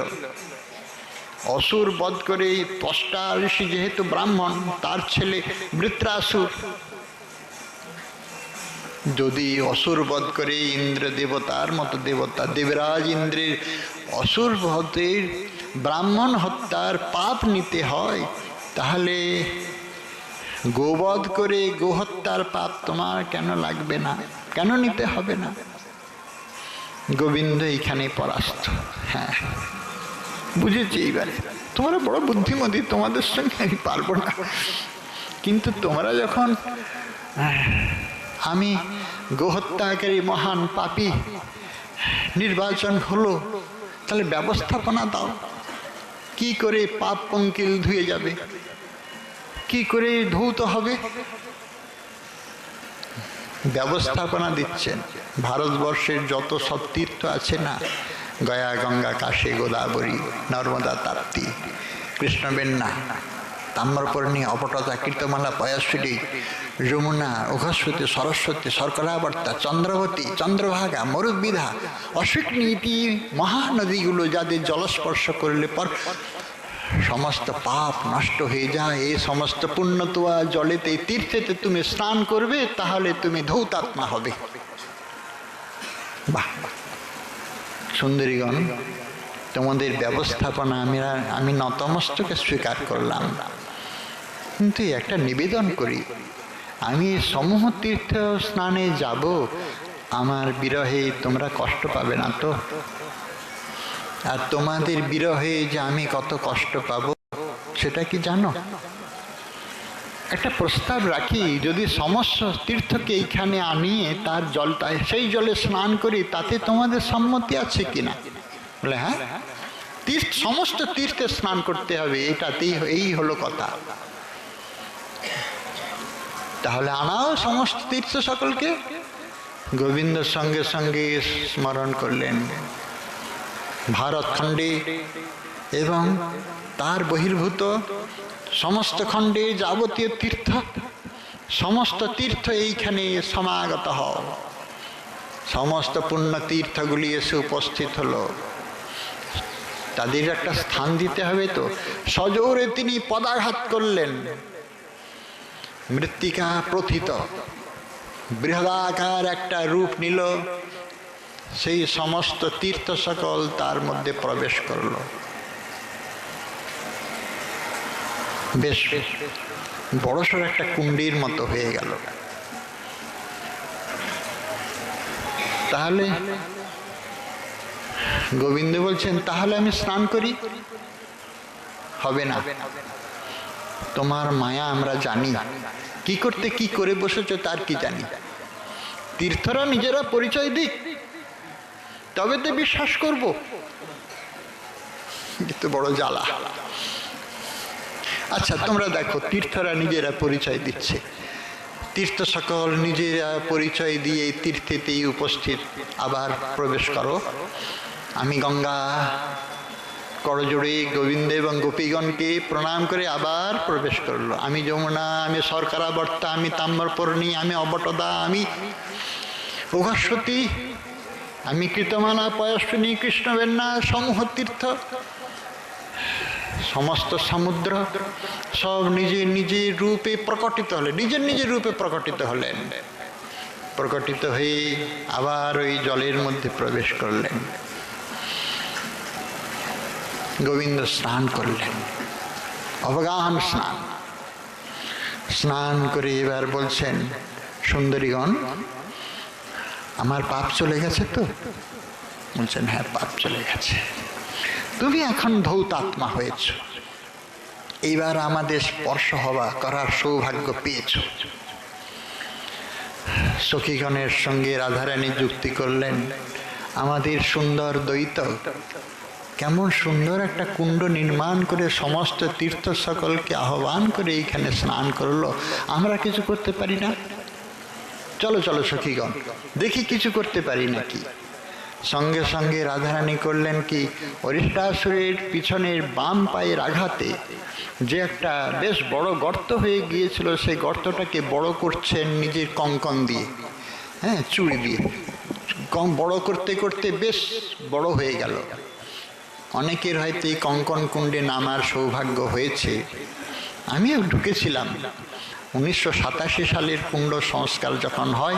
অসুর বধ করে ত্বষ্টা ঋষি যেহেতু ব্রাহ্মণ, তার ছেলে বৃত্রাসুর। যদি অসুর বধ করে ইন্দ্র দেবতার মতো দেবতা, দেবরাজ ইন্দ্রের অসুর বধের ব্রাহ্মণ হত্যার পাপ নিতে হয়, তাহলে গোবধ করে গোহত্যার পাপ তোমার কেন লাগবে না, কেন নিতে হবে না? গোবিন্দ এইখানে পরাস্ত। হ্যাঁ বুঝেছি, এইবারে তোমরা বড় বুদ্ধিমতী, তোমাদের সঙ্গে আমি পারবো না। কিন্তু তোমরা যখন আমি গোহত্যাকারী মহান পাপী নির্বাচন হলো, তাহলে ব্যবস্থাপনা দাও, কি করে পাপ পঙ্কিল ধুয়ে যাবে, কি করে ধৌত হবে, ব্যবস্থাপনা দিচ্ছেন। ভারতবর্ষের যত সব তীর্থ আছে না, গয়া গঙ্গা কাশী গোদাবরী নর্মদা তাপ্তি কৃষ্ণবেন্না তাম্রপর্ণী অপটতা কীর্তমালা পয়াশ্বরী যমুনা উঘস্বতী সরস্বতী শর্করাবর্তা চন্দ্রবতী চন্দ্রভাগা মরুদ্বিধা অশ্বিনী মহানদীগুলো যাদের জলস্পর্শ করলে পর সমস্ত পাপ নষ্ট হয়ে যায়। এই সমস্ত পুণ্যতোয়া জলেতে তীর্থেতে তুমি স্নান করবে, তাহলে তুমি ধৌতাত্মা হবে। বাহ, সুন্দরীগণ, তোমাদের ব্যবস্থাপনা আমি নতমস্তকে স্বীকার করলাম, কিন্তু একটা নিবেদন করি, আমি সমূহ তীর্থ স্নানে যাব, আমার বিরহে তোমরা কষ্ট পাবে না তো? আর তোমাদের বিরহে যে আমি কত কষ্ট পাবো সেটা কি জানো? একটা প্রস্তাব রাখি, যদি সমস্ত তীর্থকে এইখানে আনিয়ে তার জলটা সেই জলে স্নান করি, তাতে তোমাদের সম্মতি আছে কিনা? বলে হ্যাঁ, সমস্ত তীর্থে স্নান করতে হবে, এটাতেই এই হলো কথা। তাহলে আনাও সমস্ত তীর্থ সকলকে। গোবিন্দ সঙ্গে সঙ্গে স্মরণ করলেন ভারতখণ্ডে এবং তার বহির্ভূত সমস্ত খণ্ডে যাবতীয় তীর্থ, সমস্ত তীর্থ এইখানে সমাগত হও। সমস্ত পুণ্য তীর্থগুলি এসে উপস্থিত হলো। তাদের একটা স্থান দিতে হবে তো। সজোরে তিনি পদাঘাত করলেন, মৃত্তিকা প্রথিত বৃহদাকার একটা রূপ নিল, সেই সমস্ত তীর্থ সকল তার মধ্যে প্রবেশ করল। বেশ বড়সড় একটা কুণ্ডির মতো হয়ে গেল। তাহলে গোবিন্দ বলছেন, তাহলে আমি স্নান করি? হবে না, তোমার মায়া আমরা জানি, কি করতে কি করে বসেছ তার কি জানি। তীর্থরা নিজেরা পরিচয় দিক, তবে তো বিশ্বাস করব। কিন্তু বড় জ্বালা। আচ্ছা, তোমরা দেখো, তীর্থরা নিজেরা পরিচয় দিচ্ছে, তীর্থ সকল নিজেরা পরিচয় দিয়ে তীর্থেতেই উপস্থিত। আবার প্রবেশ করো। আমি গঙ্গা করজোড়ে গোবিন্দ এবং গোপীগণকে প্রণাম করে আবার প্রবেশ করলো। আমি যমুনা, আমি শর্করাবর্তা, আমি তাম্রপর্ণী, আমি অবটদা, আমি উঘাস্বতী, আমি কৃতমানা, পয়স্বিনী, কৃষ্ণবেন্না, সমূহ তীর্থ, সমস্ত সমুদ্র সব নিজের নিজের রূপে প্রকটিত হলেন, নিজের নিজের রূপে প্রকটিত হলেন। প্রকটিত হয়ে আবার ওই জলের মধ্যে প্রবেশ করলেন। গোবিন্দ স্নান করলেন, অবগাহন স্নান। স্নান করে এবার বলছেন, সুন্দরীগণ, আমার পাপ চলে গেছে তো? বলছেন, হ্যাঁ, পাপ চলে গেছে, তুমি এখন ধৌতাত্মা হয়েছ, এইবার আমাদের স্পর্শ হওয়া করার সৌভাগ্য পেয়েছ। সখীগণের সঙ্গে রাধারানী যুক্তি করলেন, আমাদের সুন্দর দ্বৈত কেমন সুন্দর একটা কুণ্ড নির্মাণ করে সমস্ত তীর্থ সকলকে আহ্বান করে এইখানে স্নান করলো, আমরা কিছু করতে পারি না? চলো চলো সখীগণ, দেখি কিছু করতে পারি নাকি। সঙ্গে সঙ্গে রাধারানী করলেন কি, অরিষ্টাসুরের পিছনের বাম পায়ের আঘাতে যে একটা বেশ বড় গর্ত হয়ে গিয়েছিল, সেই গর্তটাকে বড় করছেন নিজের কঙ্কন দিয়ে, হ্যাঁ, চুড়ি দিয়ে বড় করতে করতে বেশ বড় হয়ে গেল। অনেকের হয়তো এই কঙ্কন কুণ্ডে নামার সৌভাগ্য হয়েছে, আমিও ঢুকেছিলাম। 1987 সালের কুণ্ড সংস্কার যখন হয়,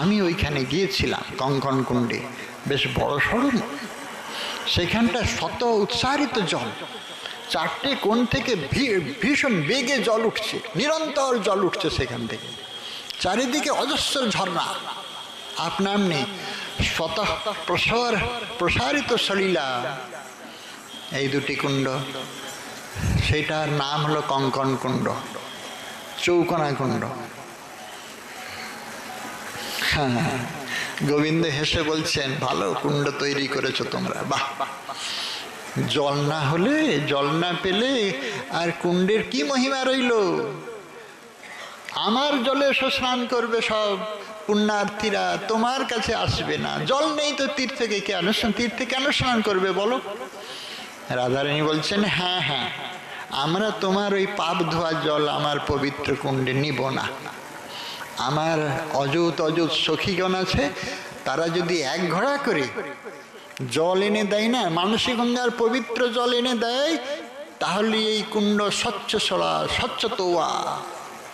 আমি ওইখানে গিয়েছিলাম কঙ্কন কুণ্ডে, বেশ বড় সড়ো। সেখানটা শত উৎসারিত জল, চারটে কোণ থেকে ভীষণ বেগে জল উঠছে, নিরন্তর জল উঠছে সেখান থেকে, চারিদিকে অজস্র ঝর্ণা। আপনার নেই শত প্রসারিত সলিলা, এই দুটি কুণ্ড, সেটার নাম হলো কঙ্কন কুণ্ড, চৌকোনা কুণ্ড। হ্যাঁ, গোবিন্দ হেসে বলছেন, ভালো কুণ্ড তৈরি করেছো তোমরা, বাহ। জল না হলে, জল না পেলে আর কুণ্ডের কি মহিমা রইল? আমার জলে এসে স্নান করবে সব পুণ্যার্থীরা, তোমার কাছে আসবে না। জল নেই তো তীর্থে তীর্থে কেন স্নান করবে বলো? রাধারানী বলছেন, হ্যাঁ হ্যাঁ, আমরা তোমার ওই পাপ ধোয়া জল আমার পবিত্র কুণ্ডে নিব না। আমার অযুত সখীগণ আছে, তারা যদি এক ঘোড়া করে জল এনে দেয় না, মানসী গঙ্গার পবিত্র জল এনে দেয়, তাহলে এই কুণ্ড স্বচ্ছ সরা স্বচ্ছ তোয়া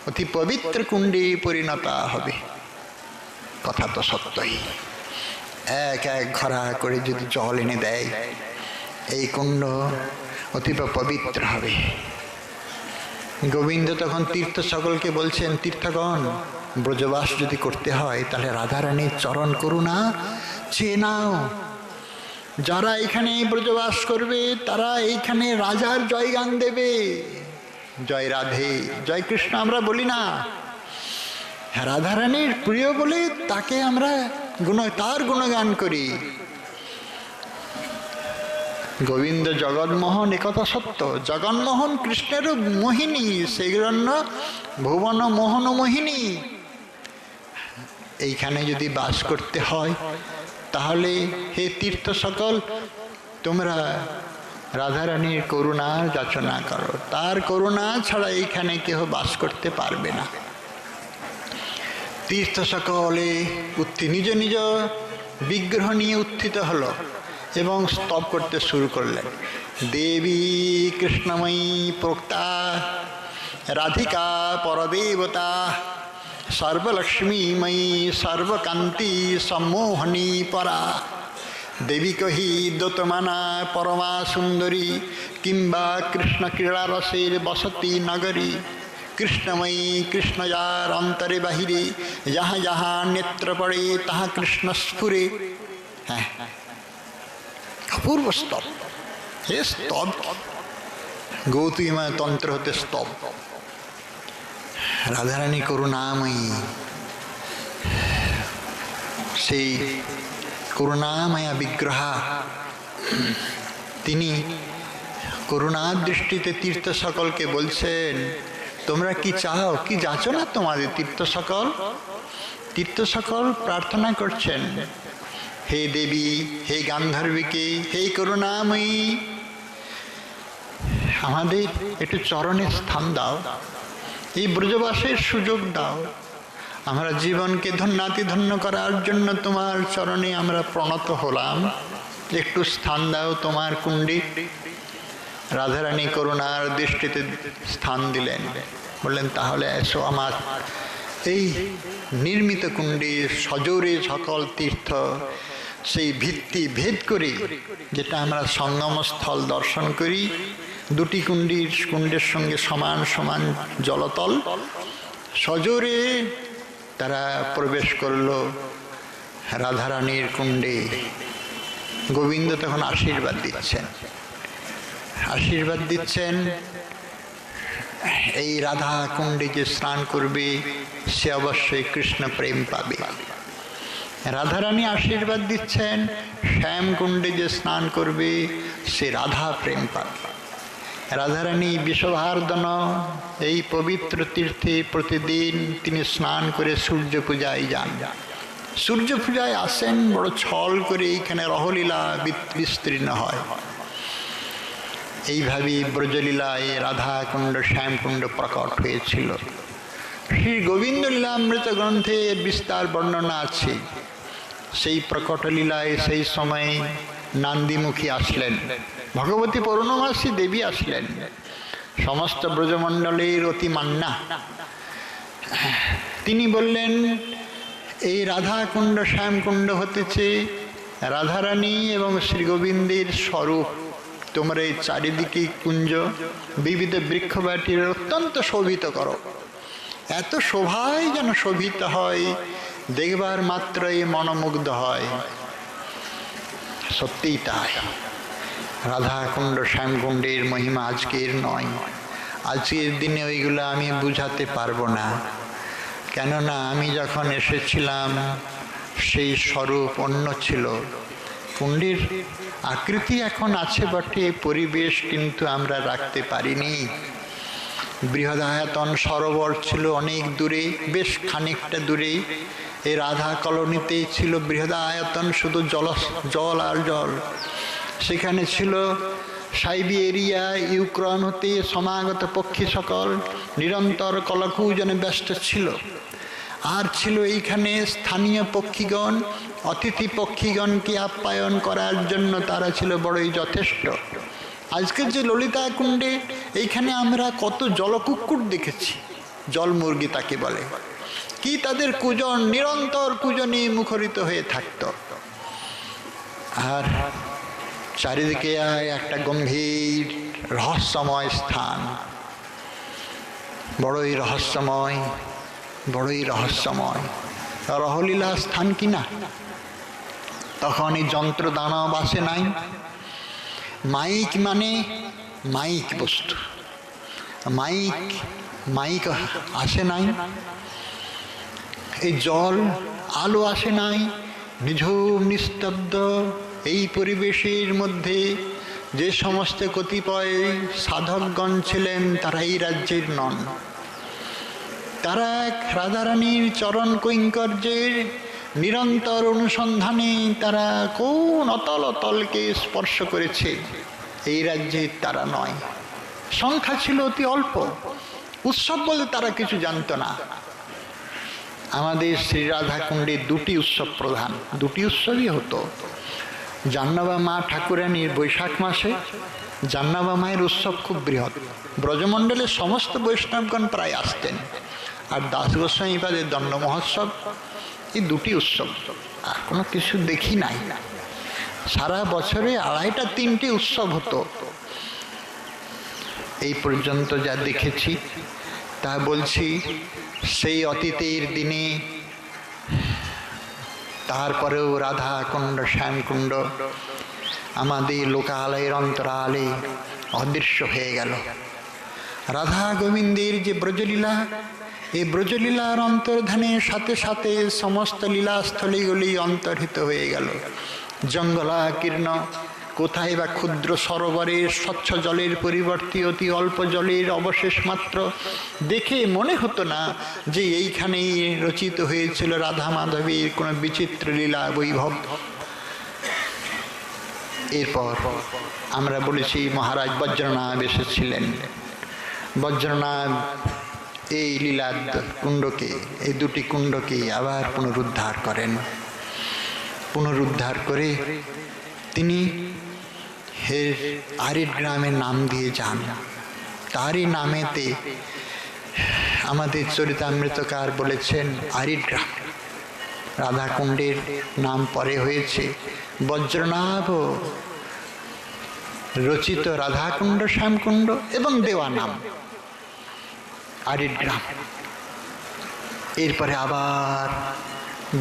অতি পবিত্র কুণ্ডে পরিণত হবে। কথা তো সত্যই। এক এক ঘরা করে যদি জল এনে দেয়, এই কুণ্ড অতীব পবিত্র হবে। গোবিন্দ তখন তীর্থ সকলকে বলছেন, তীর্থগণ, ব্রজবাস যদি করতে হয় তাহলে রাধারানীর চরণ করুণা চেয়ে নাও। যারা এখানে ব্রজবাস করবে তারা এইখানে রাজার জয়গান দেবে। জয় রাধে, জয় কৃষ্ণ আমরা বলি না, রাধারানীর প্রিয় বলে তাকে আমরা তার গুণগান করি। গোবিন্দ জগন্মোহন, একথা সত্য। জগন্মোহন কৃষ্ণেরও মোহিনী, সেজন্য ভুবন মোহন মোহিনী। এইখানে যদি বাস করতে হয় তাহলে হে তীর্থ সকল, তোমরা রাধারানীর করুণার যাচনা করো। তার করুণা ছাড়া এইখানে কেউ বাস করতে পারবে না। তীর্থ সকলে নিজ নিজ বিগ্রহ নিয়ে উত্থিত হলো এবং স্তব করতে শুরু করলেন। দেবী কৃষ্ণময়ী প্রোক্তা রাধিকা পরদেবতা সর্বলক্ষ্মীময়ী সর্বকান্তি সম্মোহনী পরা দেবী কহি দোতমানা পরমা সুন্দরী কিংবা কৃষ্ণ ক্রীড়ারসের বসতি নগরী কৃষ্ণময়ী কৃষ্ণ যার অন্তরে বাহিরে যাহা যাহা নেত্র পড়ে তাহা কৃষ্ণ স্ফুরে। হ্যাঁ, অপূর্ব স্তব। হে স্তব, গৌতমী তন্ত্র হতে স্তব। রাধারানী করুণাময়ী, সেই করুণাময়া বিগ্রহা, তিনি করুণার দৃষ্টিতে তীর্থ সকলকে বলছেন, তোমরা কি চাও, কি যাচনা তোমাদের? তীর্থ সকল প্রার্থনা করছেন, হে দেবী, হে গান্ধর্বীকে, হে করুণাময়ী, আমাদের একটু চরণে স্থান দাও, এই ব্রজবাসের সুযোগ দাও। আমরা জীবনকে ধন্যাতিধন্য করার জন্য তোমার চরণে আমরা প্রণত হলাম, একটু স্থান দাও তোমার কুণ্ডে। রাধারানী করুণার দৃষ্টিতে স্থান দিলেন, বললেন, তাহলে এসো আমার এই নির্মিত কুণ্ডে। সজোরে সকল তীর্থ সেই ভিত্তি ভেদ করে, যেটা আমরা সঙ্গমস্থল দর্শন করি, দুটি কুণ্ডের সঙ্গে সমান সমান জলতল, সজোরে তারা প্রবেশ করল রাধারানীর কুণ্ডে। গোবিন্দ তখন আশীর্বাদ দিচ্ছেন, এই রাধা কুণ্ডে যে স্নান করবে সে অবশ্যই কৃষ্ণ প্রেম পাবে। রাধারানী আশীর্বাদ দিচ্ছেন, শ্যাম কুণ্ডে যে স্নান করবে সে রাধা প্রেম পাবে। রাধারানী বিষভার্দন এই পবিত্র তীর্থে প্রতিদিন তিনি স্নান করে সূর্য পূজায় যান। সূর্য পূজায় আসেন, বড় ছল করে এইখানে রহলীলা বিস্তীর্ণ হয়। এইভাবে ব্রজলীলায় রাধাকুণ্ড শ্যামকুণ্ড প্রকট হয়েছিল। শ্রী গোবিন্দ লীলামৃত গ্রন্থে বিস্তার বর্ণনা আছে। সেই প্রকট লীলায় সেই সময় নান্দিমুখী আসলেন, ভগবতী পূর্ণমাসী দেবী আসলেন, সমস্ত ব্রজমণ্ডলের অতি মান্না। তিনি বললেন, এই রাধাকুণ্ড শ্যামকুণ্ড হতেছে রাধারানী এবং শ্রী গোবিন্দের স্বরূপ। তোমরা এই চারিদিকে কুঞ্জ বিবিধ বৃক্ষবাটির অত্যন্ত শোভিত করো, এত শোভায় যেন শোভিত হয়, দেখবার মাত্রই মনোমুগ্ধ হয়। সত্যিই তাই। রাধাকুণ্ড শ্যামকুণ্ডের মহিমা আজকের নয়, আজকের দিনে ওইগুলো আমি বুঝাতে পারবো না, কেননা আমি যখন এসেছিলাম সেই স্বরূপ অন্য ছিল। কুণ্ডের আকৃতি এখন আছে বটে, পরিবেশ কিন্তু আমরা রাখতে পারিনি। বৃহদায়তন সরোবর ছিল অনেক দূরে, বেশ খানিকটা দূরে। এই রাধা কলোনিতেই ছিল বৃহদায়তন, শুধু জল আর জল। সেখানে ছিল সাইবেরিয়া, ইউক্রেন হতে সমাগত পক্ষী সকল নিরন্তর কলকূজনে ব্যস্ত ছিল। আর ছিল এইখানে স্থানীয় পক্ষীগণ, অতিথি পক্ষীগণকে আপ্যায়ন করার জন্য তারা ছিল বড়ই যথেষ্ট। আজকের যে ললিতা কুণ্ডে এইখানে আমরা কত জলকুক্কুট দেখেছি, জল মুরগি তাকে বলে, কি তাদের কুজন, নিরন্তর কুজনে মুখরিত হয়ে থাকত। আর চারিদিকে একটা গম্ভীর রহস্যময় স্থান, বড়ই রহস্যময়, বড়ই রহস্যময় রহলীলা স্থান কিনা। তখন এই যন্ত্র দানব আসে নাই, মাইক মানে মাইক বস্তু, মাইক আসে নাই, এই জল আলো আসে নাই, নিঝুম নিস্তব্ধ এই পরিবেশের মধ্যে যে সমস্ত কতিপয় সাধকগণ ছিলেন তারা এই রাজ্যের নন। তারা এক রাধারানীর চরণ কৈঙ্কর্যের নিরন্তর অনুসন্ধানে তারা কোন অতল অতলকে স্পর্শ করেছে, এই রাজ্যে তারা নয়। সংখ্যা ছিল অতি অল্প, উৎসব বলে তারা কিছু জানত না। আমাদের শ্রী রাধাকুণ্ডে দুটি উৎসব প্রধান, দুটি উৎসবই হতো। জাহ্নবা মা ঠাকুরানীর বৈশাখ মাসে জাহ্নবা মায়ের উৎসব খুব বৃহৎ, ব্রজমণ্ডলের সমস্ত বৈষ্ণবগণ প্রায় আসতেন। আর দাস গোস্বামীপাদের দণ্ড মহোৎসব, এই দুটি উৎসব, আর কোনো কিছু দেখি নাই। সারা বছরে 2.5-3টি উৎসব হতো। এই পর্যন্ত যা দেখেছি তা বলছি সেই অতীতের দিনে। তারপরেও রাধাকুণ্ড শ্যামকুণ্ড আমাদের লোকালয়ের অন্তরালে অদৃশ্য হয়ে গেল। রাধা গোবিন্দের যে ব্রজলীলা, এই ব্রজলীলার অন্তর্ধানের সাথে সাথে সমস্ত লীলাস্থলীগুলি অন্তর্হিত হয়ে গেল। জঙ্গলাকীর্ণ, কোথায় বা ক্ষুদ্র সরোবরের স্বচ্ছ জলের পরিবর্তে অতি অল্প জলের অবশেষ মাত্র, দেখে মনে হতো না যে এইখানেই রচিত হয়েছিল রাধা মাধবীর কোনো বিচিত্র লীলা বৈভব। এরপর আমরা বলেছি মহারাজ বজ্রনাভ এসেছিলেন। বজ্রনাভ এই লীলা কুণ্ডকে, এই দুটি কুণ্ডকে আবার পুনরুদ্ধার করেন। পুনরুদ্ধার করে তিনি আরিড গ্রামের নাম দিয়ে যান। তারই নামেতে আমাদের চরিতামৃতকার বলেছেন আরিড গ্রাম। রাধাকুণ্ডের নাম পরে হয়েছে বজ্রনাভ রচিত রাধাকুণ্ড শ্যামকুণ্ড এবং দেওয়া নাম আরিড গ্রাম। এরপরে আবার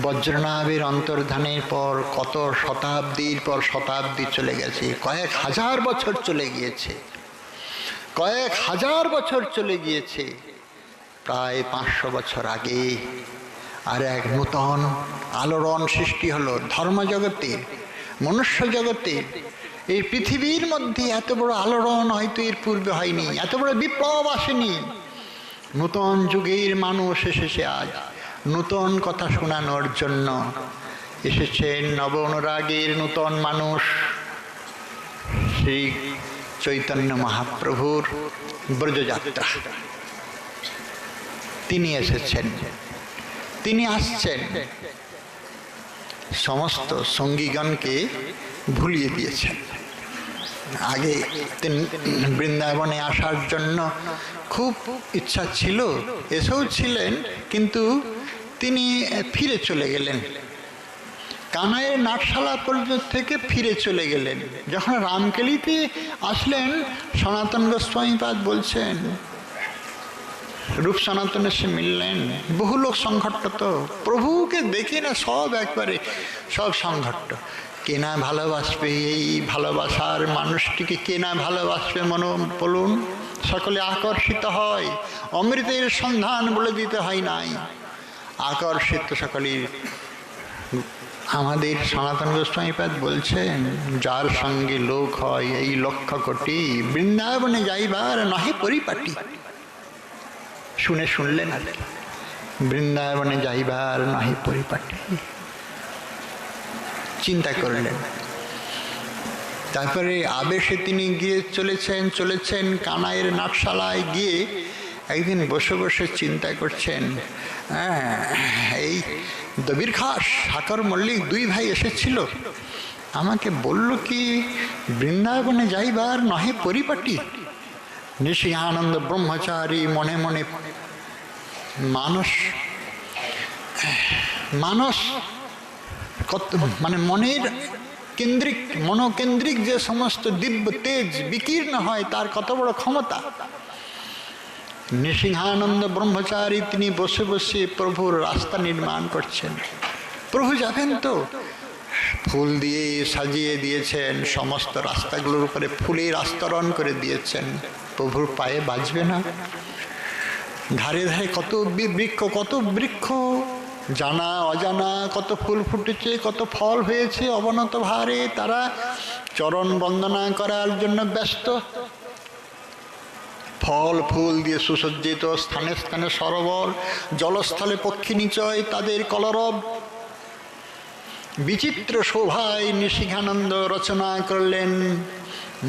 বজ্রনাভের অন্তর্ধানের পর কত শতাব্দীর পর শতাব্দী চলে গেছে, কয়েক হাজার বছর চলে গিয়েছে, কয়েক হাজার বছর চলে গিয়েছে। প্রায় 500 বছর আগে আর এক নূতন আলোড়ন সৃষ্টি হলো ধর্মজগতের, মনুষ্য জগতের। এই পৃথিবীর মধ্যে এত বড় আলোড়ন হয়তো এর পূর্বে হয়নি, এত বড় বিপ্লব আসেনি। নূতন যুগের মানুষ এসেছে আজ নূতন কথা শোনানোর জন্য। এসেছেন নব অনুরাগের নূতন মানুষ, শ্রী চৈতন্য মহাপ্রভুর ব্রজযাত্রা। তিনি এসেছেন, তিনি আসছেন, সমস্ত সঙ্গীগণকে ভুলিয়ে দিয়েছেন। আগে তিনি বৃন্দাবনে আসার জন্য খুব ইচ্ছা ছিল, এসেও ছিলেন, কিন্তু তিনি ফিরে চলে গেলেন। কানাইয়ের নাটশালা পর্যন্ত থেকে ফিরে চলে গেলেন। যখন রামকেলিতে আসলেন, সনাতন গোস্বামীপাদ বলছেন রূপ সনাতনে সে মিললেন। বহু লোক সংঘট্ট, প্রভুকে দেখে না সব একবারে সব সংঘট্ট। কেনা ভালোবাসবে, এই ভালোবাসার মানুষটিকে কেনা ভালোবাসবে মনে বলুন। সকলে আকর্ষিত হয়, অমৃতের সন্ধান বলে দিতে হয় নাই, আকর্ষিত সকলের। আমাদের সনাতন গোস্বামীপাদ বলছেন যার সঙ্গে লোক হয় এই 1,00,000 কোটি, বৃন্দাবনে যাইবার নহে পরিপাটি। শুনলেন আর কি, বৃন্দাবনে যাইবার নহে পরিপাটি। চিন্তা করলেন। তারপরে আবেশে তিনি গিয়ে চলেছেন কানাইয়ের নাটশালায় গিয়ে একদিন বসে বসে চিন্তা করছেন, এই দবির খাস সাকর মল্লিক 2 ভাই এসেছিল, আমাকে বলল কি বৃন্দাবনে যাইবার নহে পরিপাটি। নৃসিংহানন্দ ব্রহ্মচারী মনে মনে মানস কত মানে মনের কেন্দ্রিক মনোকেন্দ্রিক যে সমস্ত দিব্য তেজ বিকীর্ণ হয় তার কত বড় ক্ষমতা। নৃসিংহানন্দ ব্রহ্মচারী তিনি বসে বসে প্রভুর রাস্তা নির্মাণ করছেন। প্রভু যাবেন তো ফুল দিয়ে সাজিয়ে দিয়েছেন, সমস্ত রাস্তাগুলোর উপরে ফুলের আস্তরণ করে দিয়েছেন। প্রভুর পায়ে বাজবে না? ধারে ধারে কত বৃক্ষ জানা অজানা, কত ফুল ফুটেছে, কত ফল হয়েছে অবনত ভারে, তারা চরণ বন্দনা করার জন্য ব্যস্ত। ফল ফুল দিয়ে সুসজ্জিত, স্থানে স্থানে সরোবর, জলস্থলে পক্ষী নিচয় তাদের কলরব। বিচিত্র শোভায় নৃসিংহানন্দ রচনা করলেন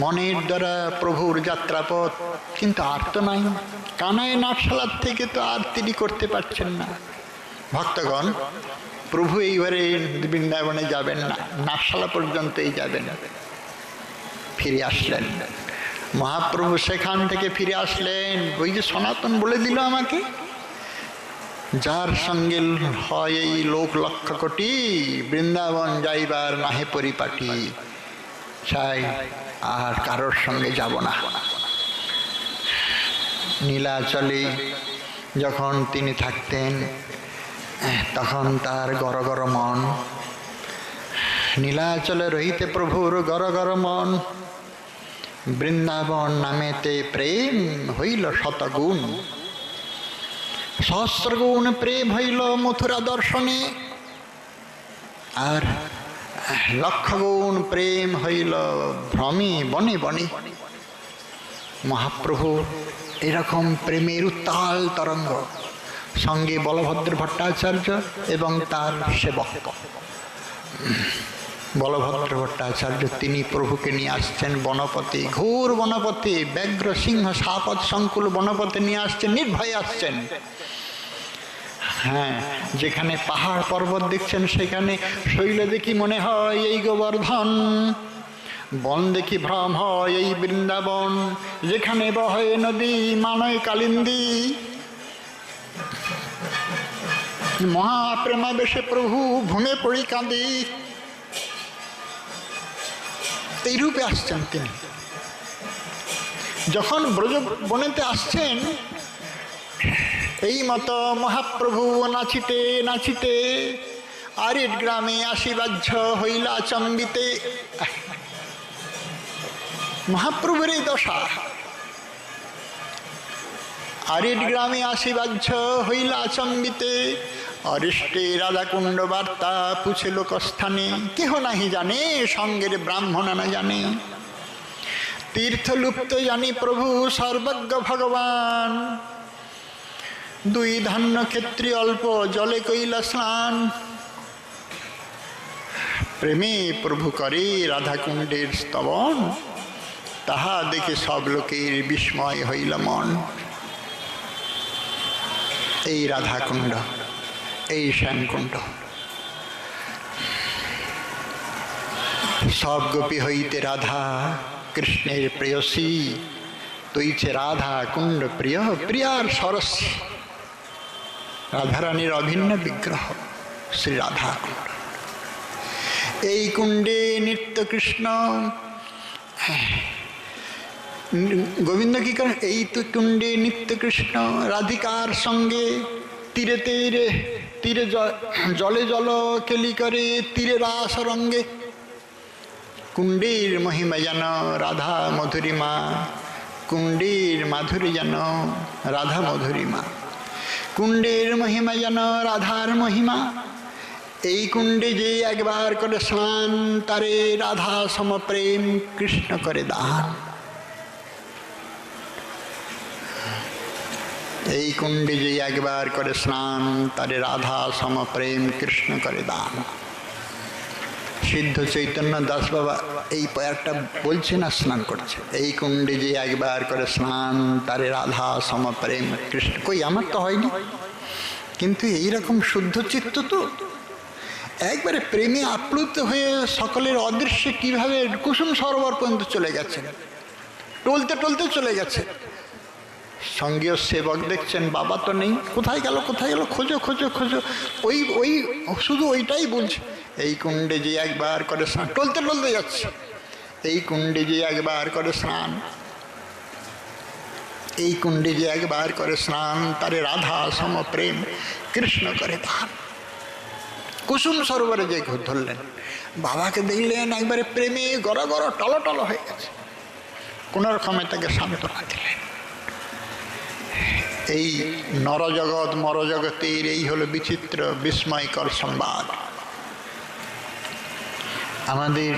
মনের দ্বারা প্রভুর যাত্রাপথ। কিন্তু আর তো নাই, কানায় নাটশালার থেকে তো আর তিনি করতে পারছেন না। ভক্তগণ, প্রভু এইবারে বৃন্দাবনে যাবেন না, নাটশালা পর্যন্তই যাবেন। ফিরে আসলেন মহাপ্রভু, সেখান থেকে ফিরে আসলেন। ওই যে সনাতন বলে দিল আমাকে, যার সঙ্গে হয় এই লোক লক্ষ কোটি, বৃন্দাবন যাইবার নাহে পরিপাটি, চাই আর কারোর সঙ্গে যাব না। নীলাচলে যখন তিনি থাকতেন তখন তার গরগর মন, নীলাচলে রহিতে প্রভুর গরগর মন। বৃন্দাবন নামেতে প্রেম হইল শতগুণ, সহস্রগুণ প্রেম হইল মথুরা দর্শনে, আর লক্ষগুণ প্রেম হইল ভ্রমে বনে বনে। মহাপ্রভু এরকম প্রেমের উত্তাল তরঙ্গ, সঙ্গে বলভদ্র ভট্টাচার্য এবং তার সেবক। বলভদ্র ভট্টাচার্য তিনি প্রভুকে নিয়ে আসছেন বনপথে, ঘোর বনপথে, ব্যাঘ্র সিংহ সাপদ সংকুল বনপথে নিয়ে আসছেন, নির্ভয়ে আসছেন। হ্যাঁ, যেখানে পাহাড় পর্বত দেখছেন সেখানে শৈল দেখি মনে হয় এই গোবর্ধন, বন দেখি ভ্রম হয় এই বৃন্দাবন, যেখানে বহে নদী মানয় কালিন্দী। মহাপ্রেমাবেশে প্রভু ভূমে পড়ি কাঁদি। এই রূপে আসছেন তিনি। যখন ব্রজ বনেতে আসছেন, এই মতো মহাপ্রভু নাচিতে নাচিতে আরিট গ্রামে আসিবাহ্য হইলা চম্বিতে। মহাপ্রভুর এই দশা, আরিট গ্রামে আসিবাহ্য হইলা চম্বিতে। অরিষ্টে রাধাকুণ্ড বার্তা পুছে লোকস্থানে, কেহ নাহি জানে সঙ্গের ব্রাহ্মণ না জানে। তীর্থলুপ্ত জানি প্রভু সর্বজ্ঞ ভগবান, দুই ধান্য ক্ষেত্রী অল্প জলে কইলা স্নান। প্রেমে প্রভু করে রাধাকুণ্ডের স্তবন, তাহা দেখে সব লোকের বিস্ময় হইল মন। এই রাধাকুণ্ড, এই শ্যামকুণ্ড, সব গোপী হইতে রাধা কৃষ্ণের প্রেয়সী, তৈছে রাধা কুণ্ড প্রিয় প্রিয়ার সরস্বী। রাধারানীর অভিন্ন বিগ্রহ শ্রী রাধা কুণ্ড। এই কুণ্ডে নিত্য কৃষ্ণ, গোবিন্দ কি করেন? এই তো কুণ্ডে নিত্য কৃষ্ণ রাধিকার সঙ্গে তীরে তীরে তীরে জলে জল কেলি করে তীরে রাস রঙ্গে। কুণ্ডীর মহিমা যেন রাধা মধুরিমা, কুণ্ডীর মাধুরী যেন রাধা মধুরিমা। কুণ্ডের মহিমা যেন রাধার মহিমা। এই কুণ্ডে যে একবার করে স্নান, তারে রাধা সমপ্রেম কৃষ্ণ করে দান। এই কুণ্ডে যে একবার করে স্নান, তারে রাধা সমপ্রেম কৃষ্ণ করে দান। সিদ্ধ চৈতন্য দাস বাবা এই একটা বলছে না, স্নান করছে। এই কুণ্ডে যে একবার করে স্নান, তারে রাধা সমপ্রেম কৃষ্ণ। কই আমার তো হয়নি, কিন্তু এইরকম শুদ্ধ চিত্ত তো একবারে প্রেমে আপ্লুত হয়ে সকলের অদৃশ্যে কিভাবে কুসুম সরোবর পর্যন্ত চলে গেছেন, টলতে টলতে চলে গেছে। সঙ্গীয় সেবক দেখছেন বাবা তো নেই, কোথায় গেল কোথায় গেল, খোঁজো খোঁজো খোঁজো। ওই ওই শুধু ওইটাই বলছে, এই কুণ্ডে যে একবার করে স্নান, টলতে টলতে যাচ্ছে, এই কুণ্ডে যে একবার করে স্নান, এই কুণ্ডে যে একবার করে স্নান, তারে রাধা সম প্রেম কৃষ্ণ করে দান। কুসুম সরোবরে যে ধরলেন, বাবাকে দেখলেন একবারে প্রেমে গড় গড় টল টল হয়ে গেছে, কোনো রকমে তাকে সান্ত্বনা দিলেন। এই নরজগৎ মরজগতের এই হলো বিচিত্র বিস্ময়কর সংবাদ। আমাদের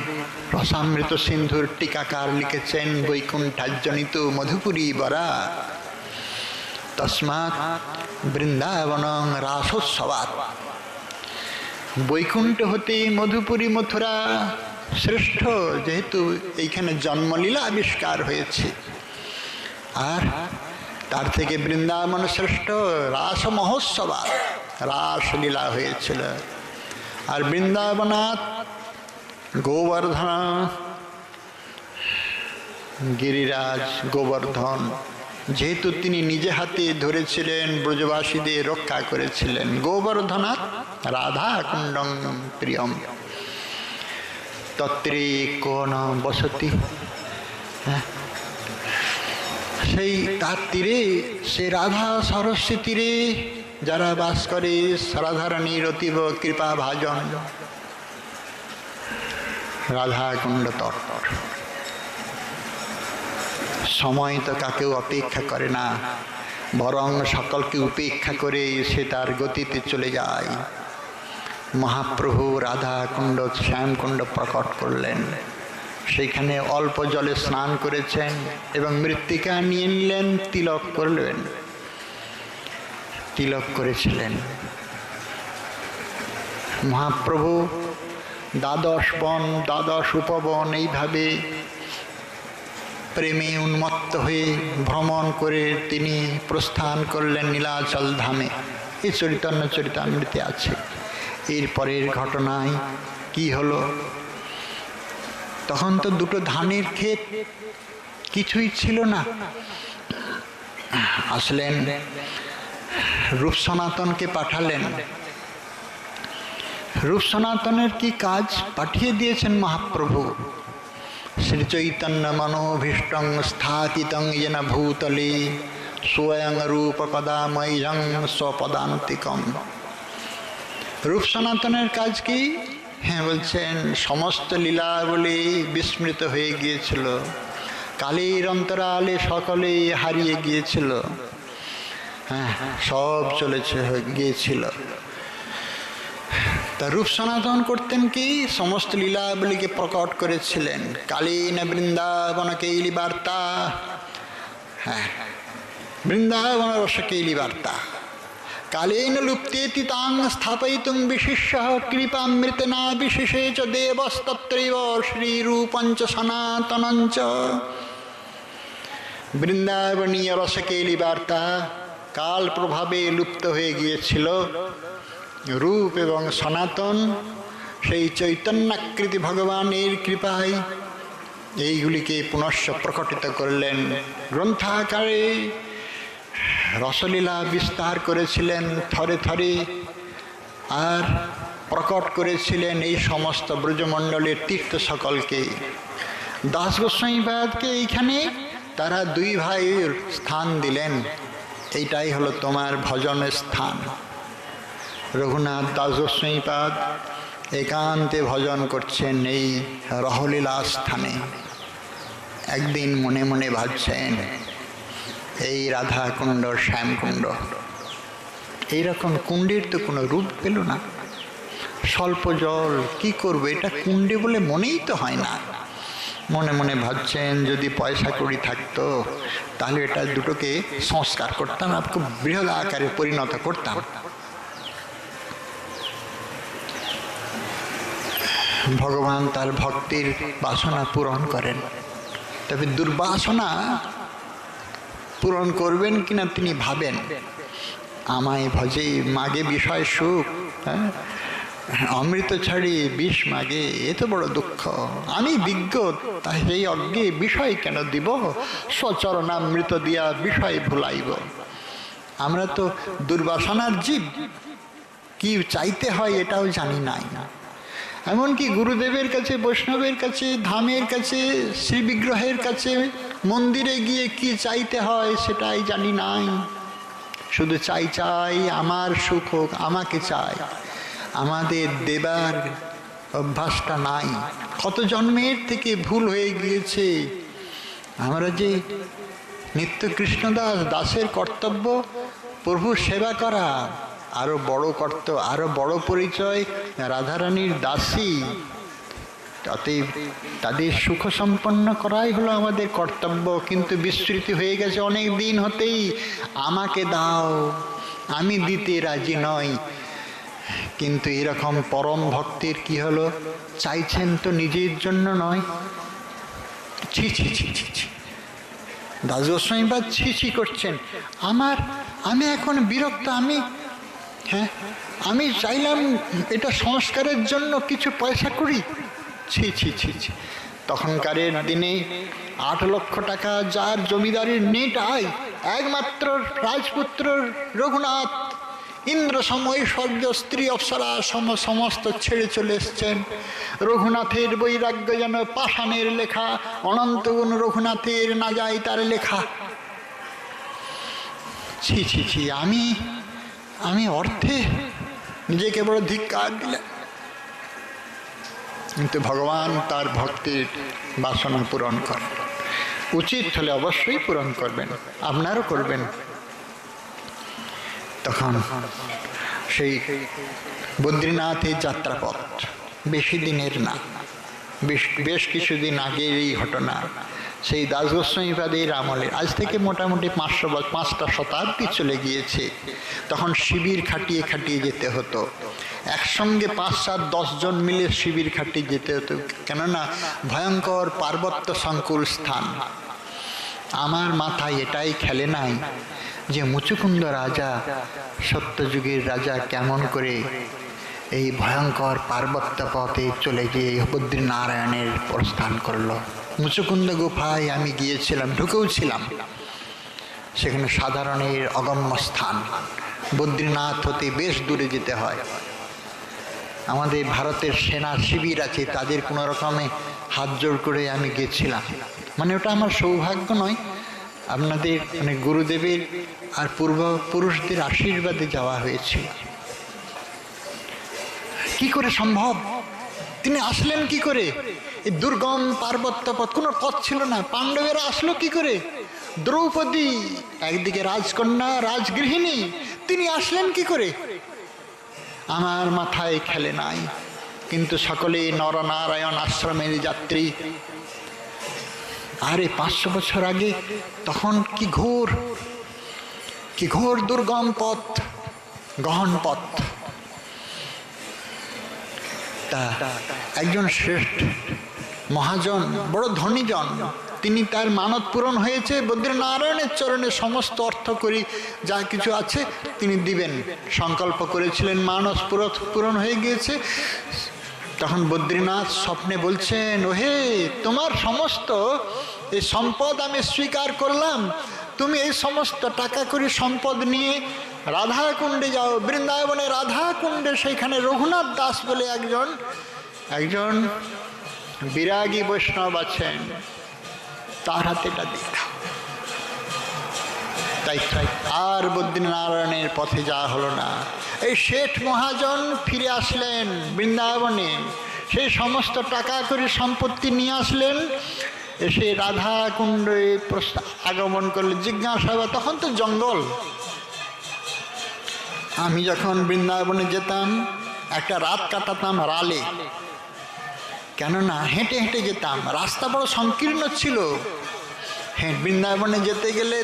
রসামৃত সিন্ধুর টিকাকার লিখেছেন, বৈকুণ্ঠাজনিত মধুপুরী বরা তস্মাৎ বৃন্দাবনং রাসোৎসবাৎ। বৈকুণ্ঠ হতে মধুপুরী মথুরা শ্রেষ্ঠ, যেহেতু এইখানে জন্মলীলা আবিষ্কার হয়েছে, আর তার থেকে বৃন্দাবন শ্রেষ্ঠ, রাস মহোৎসবা রাসলীলা হয়েছিল। আর বৃন্দাবনাথ গোবর্ধন গিরিরাজ গোবর্ধন, যেহেতু তিনি নিজে হাতে ধরেছিলেন, ব্রজবাসীদের রক্ষা করেছিলেন। গোবর্ধনাথ রাধা কুণ্ডং প্রিয়ম তত্রে কোন বসতি, সেই তার তীরে, সে রাধা সরস্বতী তীরে যারা বাস করে, রাধারানীর অতীব কৃপা ভাজন, রাধা কুণ্ড তত্ত্ব। সময় তো কাকেও অপেক্ষা করে না, বরং সকলকে উপেক্ষা করে সে তার গতিতে চলে যায়। মহাপ্রভু রাধা কুণ্ড শ্যামকুণ্ড প্রকট করলেন, সেইখানে অল্প জলে স্নান করেছেন এবং মৃত্তিকা নিয়ে নিলেন, তিলক করলেন, তিলক করেছিলেন। মহাপ্রভু দ্বাদশ বন দ্বাদশ উপবন এইভাবে প্রেমে উন্মত্ত হয়ে ভ্রমণ করে তিনি প্রস্থান করলেন নীলাচল ধামে। এই চৈতন্য চরিতামৃতে আছে। এরপরের ঘটনায় কি হলো, তখন তো দুটো ধানের ক্ষেত, কিছুই ছিল না। আসলেন, রূপ সনাতনকে পাঠালেন। রূপ সনাতনের কি কাজ পাঠিয়ে দিয়েছেন মহাপ্রভু। শ্রী চৈতন্য মনোভীষ্টং স্থাপিতং येन ভূতলে স্বয়ং রূপ পদাময়ং স্বপদান্তিকম। রূপ সনাতনের কাজ কি? হ্যাঁ, বলছেন সমস্ত লীলাবলী বিস্মৃত হয়ে গিয়েছিল, কালের অন্তরালে সকলে হারিয়ে গিয়েছিল। হ্যাঁ, সব চলেছে গিয়েছিল। তা রূপ সনাতন করতেন কি? সমস্ত লীলাবলীকে প্রকট করেছিলেন। কালীন বৃন্দাবন কেলি বার্তা, হ্যাঁ, বৃন্দাবন রস কেলি বার্তা। কালেন লুপ্তেতি তাং স্থাপয়িতুং বিশিষ্য কৃপামৃতেনা বিশেষে চ দেবস্তত্রৈব শ্রীরূপঞ্চ সনাতনঞ্চ। বৃন্দাবনীয় রসকেলি বার্তা কাল প্রভাবে লুপ্ত হয়ে গিয়েছিল। রূপ এবং সনাতন সেই চৈতন্যাকৃতি ভগবানের কৃপায় এইগুলিকে পুনশ্চ প্রকটিত করলেন। গ্রন্থাকারে রসলীলা বিস্তার করেছিলেন থরে থরে, আর প্রকট করেছিলেন এই সমস্ত ব্রজমণ্ডলের তীর্থ সকলকে। দাস গোস্বামীপাদকে এইখানে তারা দুই ভাইয়ের স্থান দিলেন। এইটাই হলো তোমার ভজনের স্থান। রঘুনাথ দাস গোস্বামীপাদ একান্তে ভজন করছেন এই রহলীলা স্থানে। একদিন মনে মনে ভাবছেন, এই রাধা কুণ্ড শ্যামকুণ্ড, এইরকম কুণ্ডের তো কোনো রূপ পেল না, স্বল্প জল, কি করবো, এটা কুণ্ডে বলে মনেই তো হয় না। মনে মনে ভাবছেন, যদি পয়সা কড়ি থাকতো তাহলে এটা দুটোকে সংস্কার করতাম, আর খুব বৃহৎ আকারে পরিণত করতাম। ভগবান তার ভক্তির বাসনা পূরণ করেন, তবে দুর্বাসনা পূরণ করবেন কিনা তিনি ভাবেন। আমায় ভজে মাগে বিষয় সুখ, হ্যাঁ, অমৃত ছাড়ি বিষ মাগে, এ তো বড় দুঃখ। আমি বিজ্ঞ, তাই সেই অজ্ঞে বিষয় কেন দিব? স্বচরণামৃত দিয়া বিষয় ভুলাইব। আমরা তো দুর্বাসনার জীব, কি চাইতে হয় এটাও জানি নাই। এমনকি গুরুদেবের কাছে, বৈষ্ণবের কাছে, ধামের কাছে, শ্রী বিগ্রহের কাছে, মন্দিরে গিয়ে কি চাইতে হয় সেটাই জানি নাই। শুধু চাই চাই আমার সুখ হোক, আমাকে চাই। আমাদের দেবার অভ্যাসটা নাই। কত জন্মের থেকে ভুল হয়ে গিয়েছে। আমরা যে নিত্য কৃষ্ণদাস, দাসের কর্তব্য প্রভু সেবা করা, আরো বড় কর্তব্য, আরো বড় পরিচয় রাধারানীর দাসী। অতএব তাদের সুখ সম্পন্ন করাই হলো আমাদের কর্তব্য। কিন্তু বিস্মৃতি হয়ে গেছে অনেক দিন হতেই। আমাকে দাও, আমি দিতে রাজি নই। কিন্তু এরকম পরম ভক্তির কি হলো? চাইছেন তো নিজের জন্য নয়। ছি ছি ছি ছি ছি, দাস গোস্বামীপাদ ছি ছি করছেন। আমি এখন বিরক্ত। আমি চাইলাম এটা সংস্কারের জন্য কিছু পয়সা করি। ছি ছি ছি ছি। তখনকারের দিনে 8 লক্ষ টাকা যার জমিদারির নেট আয়, একমাত্র রাজপুত্র রঘুনাথ, ইন্দ্র সম ঐশ্বর্য, স্ত্রী অপ্সরা সমস্ত ছেড়ে চলে এসছেন। রঘুনাথের বৈরাগ্য যেন পাষাণের লেখা, অনন্ত গুণ রঘুনাথের না যায় তার লেখা। ছি ছি ছি, আমি অর্থে নিজেকে বড় ধিক্কার দিলেন। কিন্তু ভগবান তার ভক্তির বাসনা পূরণ করেন। উচিত হলে অবশ্যই পূরণ করবেন, আপনারও করবেন। তখন সেই বদ্রীনাথের যাত্রাপথ বেশি দিনের না, বেশ কিছুদিন আগের এই ঘটনা। সেই দাস গোস্বামীপাদের আমলে, আজ থেকে মোটামুটি 5টা শতাব্দী চলে গিয়েছে। তখন শিবির খাটিয়ে খাটিয়ে যেতে হতো। একসঙ্গে 5, 7, 10 জন মিলে শিবির খাটিয়ে যেতে হতো, কেননা ভয়ঙ্কর পার্বত্য সংকুল স্থান। আমার মাথায় এটাই খেলে নাই যে মুচুকুন্দ রাজা, সত্যযুগের রাজা, কেমন করে এই ভয়ঙ্কর পার্বত্য পথে চলে গিয়ে বদ্রীনারায়ণের প্রস্থান করলো। মুচুকুন্দ গুফায় আমি গিয়েছিলাম, ঢুকেও ছিলাম। সেখানে সাধারণের অগম্য স্থান। বদ্রীনাথ হতে বেশ দূরে যেতে হয়। আমাদের ভারতের সেনা শিবির আছে, তাদের কোনো রকমে হাত জোড় করে আমি গেছিলাম। মানে ওটা আমার সৌভাগ্য নয়, আপনাদের মানে গুরুদেবের আর পূর্বপুরুষদের আশীর্বাদে যাওয়া হয়েছিল। কি করে সম্ভব? তিনি আসলেন কি করে? এই দুর্গম পার্বত্য পথ, কোনো পথ ছিল না। পাণ্ডবেরা আসলো কি করে? দ্রৌপদী একদিকে রাজকন্যা, রাজগৃহিণী, তিনি আসলেন কি করে? আমার মাথায় খেলে নাই। কিন্তু সকলে নরনারায়ণ আশ্রমের যাত্রী। আরে 500 বছর আগে তখন কি ঘোর দুর্গম পথ, গহন পথ। তা একজন শ্রেষ্ঠ মহাজন, বড় ধনীজন, তিনি তার মানত পূরণ হয়েছে, বদ্রীনারায়ণের চরণে সমস্ত অর্থ করি যা কিছু আছে তিনি দিবেন সংকল্প করেছিলেন। মানস পূরণ হয়ে গিয়েছে। তখন বদ্রীনাথ স্বপ্নে বলছেন, ওহে, তোমার সমস্ত এই সম্পদ আমি স্বীকার করলাম। তুমি এই সমস্ত টাকা করি সম্পদ নিয়ে রাধাকুণ্ডে যাও, বৃন্দাবনে রাধাকুণ্ডে। সেইখানে রঘুনাথ দাস বলে একজন বিরাগী বৈষ্ণব আছেন, তার হাতে এটা দিয়ে দাও। তাই আর বদ্রীনারায়ণের পথে যাওয়া হলো না। এই শেঠ মহাজন ফিরে আসলেন বৃন্দাবনে, সেই সমস্ত টাকা করে সম্পত্তি নিয়ে আসলেন, এসে রাধাকুণ্ডে আগমন করলেন। জিজ্ঞাসা, তখন তো জঙ্গল। আমি যখন বৃন্দাবনে যেতাম, একটা রাত কাটাতাম রালে, কেননা হেঁটে হেঁটে যেতাম, রাস্তা বড় সংকীর্ণ ছিল। হ্যাঁ, বৃন্দাবনে যেতে গেলে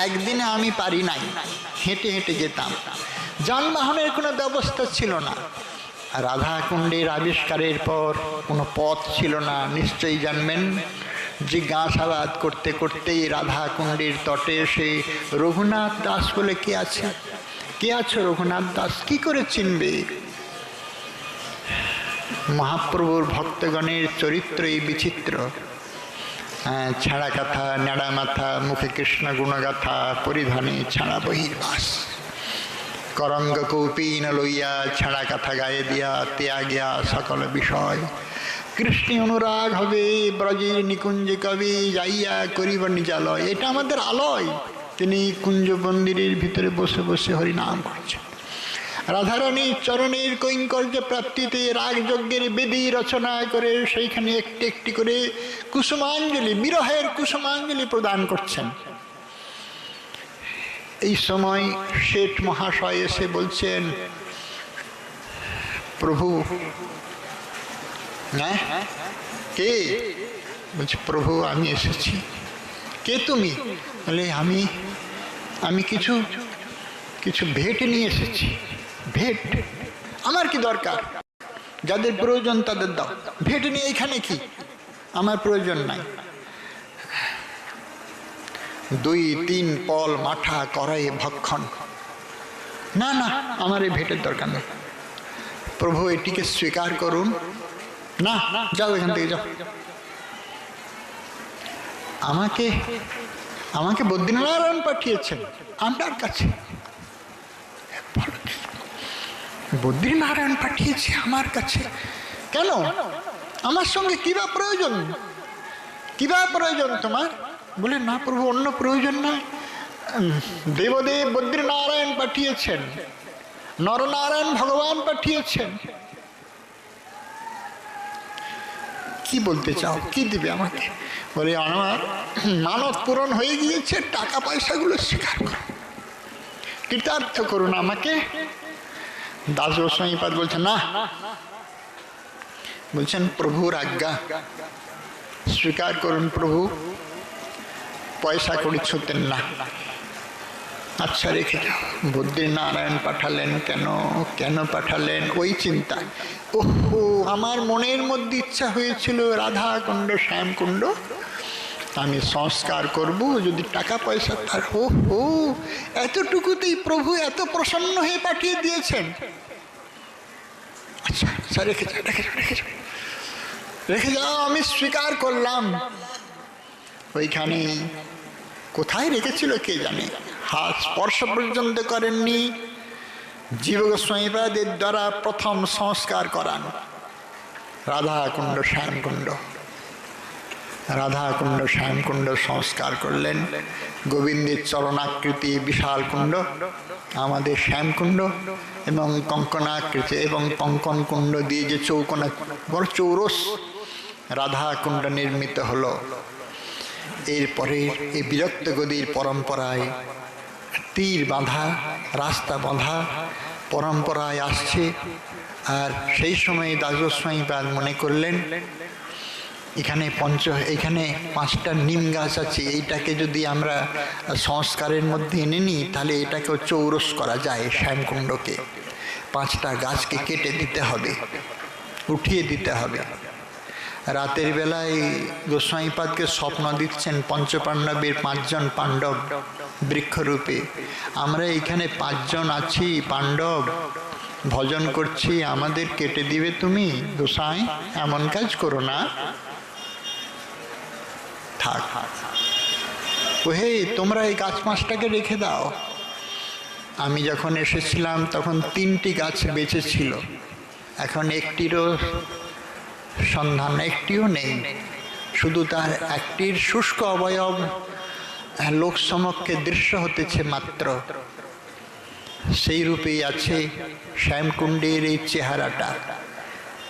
একদিনে আমি পারি নাই, হেঁটে হেঁটে যেতাম। যানবাহনের কোনো ব্যবস্থা ছিল না। রাধাকুণ্ডের আবিষ্কারের পর কোনো পথ ছিল না, নিশ্চয়ই জানবেন। জিজ্ঞাসাবাদ করতে করতেই রাধাকুণ্ডের তটে এসে রঘুনাথ দাস বলে কে আছে রঘুনাথ দাস, কি করে চিনবে? মহাপ্রভুর ভক্তগণের চরিত্রই বিচিত্র। ছাড়া কথা, নেড়া মাথা, মুখে কৃষ্ণ গুণগাথা, পরিধানে ছাড়া বহির্বাস, করঙ্গ কৌপিন লইয়া ছাড়া কথা গায়ে দিয়া ত্যাগিয়া সকল বিষয়, কৃষ্ণ অনুরাগ হবে ব্রজের নিকুঞ্জে কবি যাইয়া করিব নিজালয়। এটা আমাদের আলয়। তিনি কুঞ্জ মন্দিরের ভিতরে বসে বসে হরিনাম করছেন। রাধারানীর চরণের কৈঙ্কর্য প্রাপ্তিতে রাগযজ্ঞের বেদী রচনা করে সেইখানে একটি একটি করে কুসুমাঞ্জলি, বিরহের কুসুমাঞ্জলি প্রদান করছেন। এই সময় শেঠ মহাশয় এসে বলছেন, প্রভু। হ্যাঁ, কে? বলছে, প্রভু আমি এসেছি। কে তুমি? বলে, আমি কিছু কিছু ভেট নিয়ে এসেছি। ভেট? আমার কি দরকার? যাদের প্রয়োজন তাদের দাও। ভেট নিয়ে এখানে কি? আমার প্রয়োজন নাই। 2-3 পল মাঠা করাই ভক্ষণ। না না, আমার এই ভেটের দরকার নেই। প্রভু এটিকে স্বীকার করুন। না, যাও এখান থেকে যাও। আমাকে বদ্রীনারায়ণ পাঠিয়েছেন আপনার কাছে। বদ্রীনারায়ণ পাঠিয়েছে আমার কাছে? কেন? আমার সঙ্গে কিবা প্রয়োজন? কিবা প্রয়োজন তোমার? বলে, না প্রভু, অন্য প্রয়োজন নাই। দেবদেব বদ্রীনারায়ণ পাঠিয়েছেন, নরনারায়ণ ভগবান পাঠিয়েছেন। কি বলতে চাও? কি দিবে আমাকে? বলে, আমার মানত পূরণ হয়ে গিয়েছে, টাকা পয়সাগুলো স্বীকার করুন, কৃতার্থ করুন আমাকে। দাস গোস্বামীপাদ বলছেন, না। বলছেন, প্রভুর আজ্ঞা, স্বীকার করুন প্রভু, পয়সা কড়ি ছুতেন না। আচ্ছা, রেখে যাও। বদ্রীনারায়ণ পাঠালেন কেন? কেন পাঠালেন? ওই চিন্তা। ওহো, আমার মনের মধ্যে ইচ্ছা হয়েছিল রাধা কুণ্ড, শ্যামকুণ্ড আমি সংস্কার করব, যদি টাকা পয়সা তার। ওহো, এতটুকুতেই প্রভু এত প্রসন্ন হয়ে পাঠিয়ে দিয়েছেন। আচ্ছা আচ্ছা, রেখে যাও, রেখে যাও, রেখে যাও, রেখে যাও, আমি স্বীকার করলাম। ওইখানে কোথায় রেখেছিল কে জানে, হাত স্পর্শ পর্যন্ত করেননি। জীব গোস্বামীপাদের দ্বারা প্রথম সংস্কার করান রাধাকুণ্ড, শ্যামকুণ্ড। রাধাকুণ্ড, শ্যামকুণ্ড সংস্কার করলেন। গোবিন্দের চরণাকৃতি বিশাল কুণ্ড আমাদের শ্যামকুণ্ড, এবং কঙ্কনাকৃতি এবং কঙ্কন কুণ্ড দিয়ে যে চৌকোনা, বড় চৌরস রাধাকুণ্ড নির্মিত হলো। এরপরে এই বিরক্ত গদির পরম্পরায় তীর বাঁধা, রাস্তা বাঁধা পরম্পরায় আসছে। আর সেই সময় দাসগোস্বামীপাদ মনে করলেন, এখানে 5টা নিম গাছ আছে, এইটাকে যদি আমরা সংস্কারের মধ্যে এনে নিই তাহলে এটাকেও চৌরস করা যায়। শ্যামকুণ্ডকে 5টা গাছকে কেটে দিতে হবে, উঠিয়ে দিতে হবে। রাতের বেলায় গোস্বামীপাদকে স্বপ্ন দিচ্ছেন পঞ্চপাণ্ডবের 5 জন পাণ্ডব বৃক্ষরূপে। আমরা এখানে 5 জন আছি পাণ্ডব, ভজন করছি, আমাদের কেটে দিবে তুমি? গোসাই, এমন কাজ করো না। থাক, ওহে, তোমরা এই গাছ 5টাকে রেখে দাও। আমি যখন এসেছিলাম তখন 3টি গাছ বেঁচে ছিল, এখন একটিরও সন্ধান, একটিও নেই। শুধু তার একটির শুষ্ক অবয়ব লোক সমক্ষে দৃশ্য হতেছে মাত্র। সেই রূপেই আছে শ্যামকুণ্ডের এই চেহারাটা।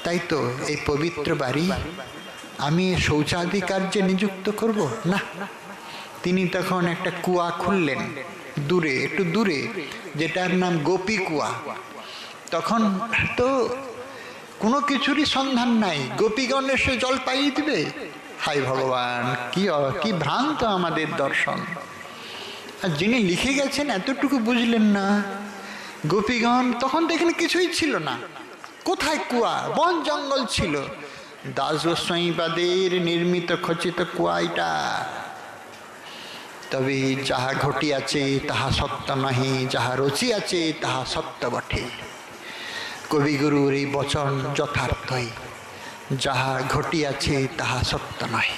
তাই তো এই পবিত্র বাড়ি আমি শৌচাদি কার্যে নিযুক্ত করব না। তিনি তখন একটা কুয়া খুললেন দূরে, একটু দূরে, যেটার নাম গোপী কুয়া। তখন তো কোনো কিছুরই সন্ধান নাই, গোপীগণ এসে জল পাইয়ে দিবে। হাই ভগবান, কি ভ্রান্ত আমাদের দর্শন। আর যিনি লিখে গেছেন এতটুকু বুঝলেন না। গোপীগণ তখন তো এখানে কিছুই ছিল না, কোথায় কুয়া? বন জঙ্গল ছিল। দাস গোস্বামীপাদের নির্মিত খচিত কুয়া এটা। তবে যাহা ঘটিয়াছে তাহা সত্য নহে, যাহা রচিয়াছে তাহা সত্য বটে। কবিগুরুর এই বচন যথার্থই। যাহা ঘটিয়াছে তাহা সত্য নয়।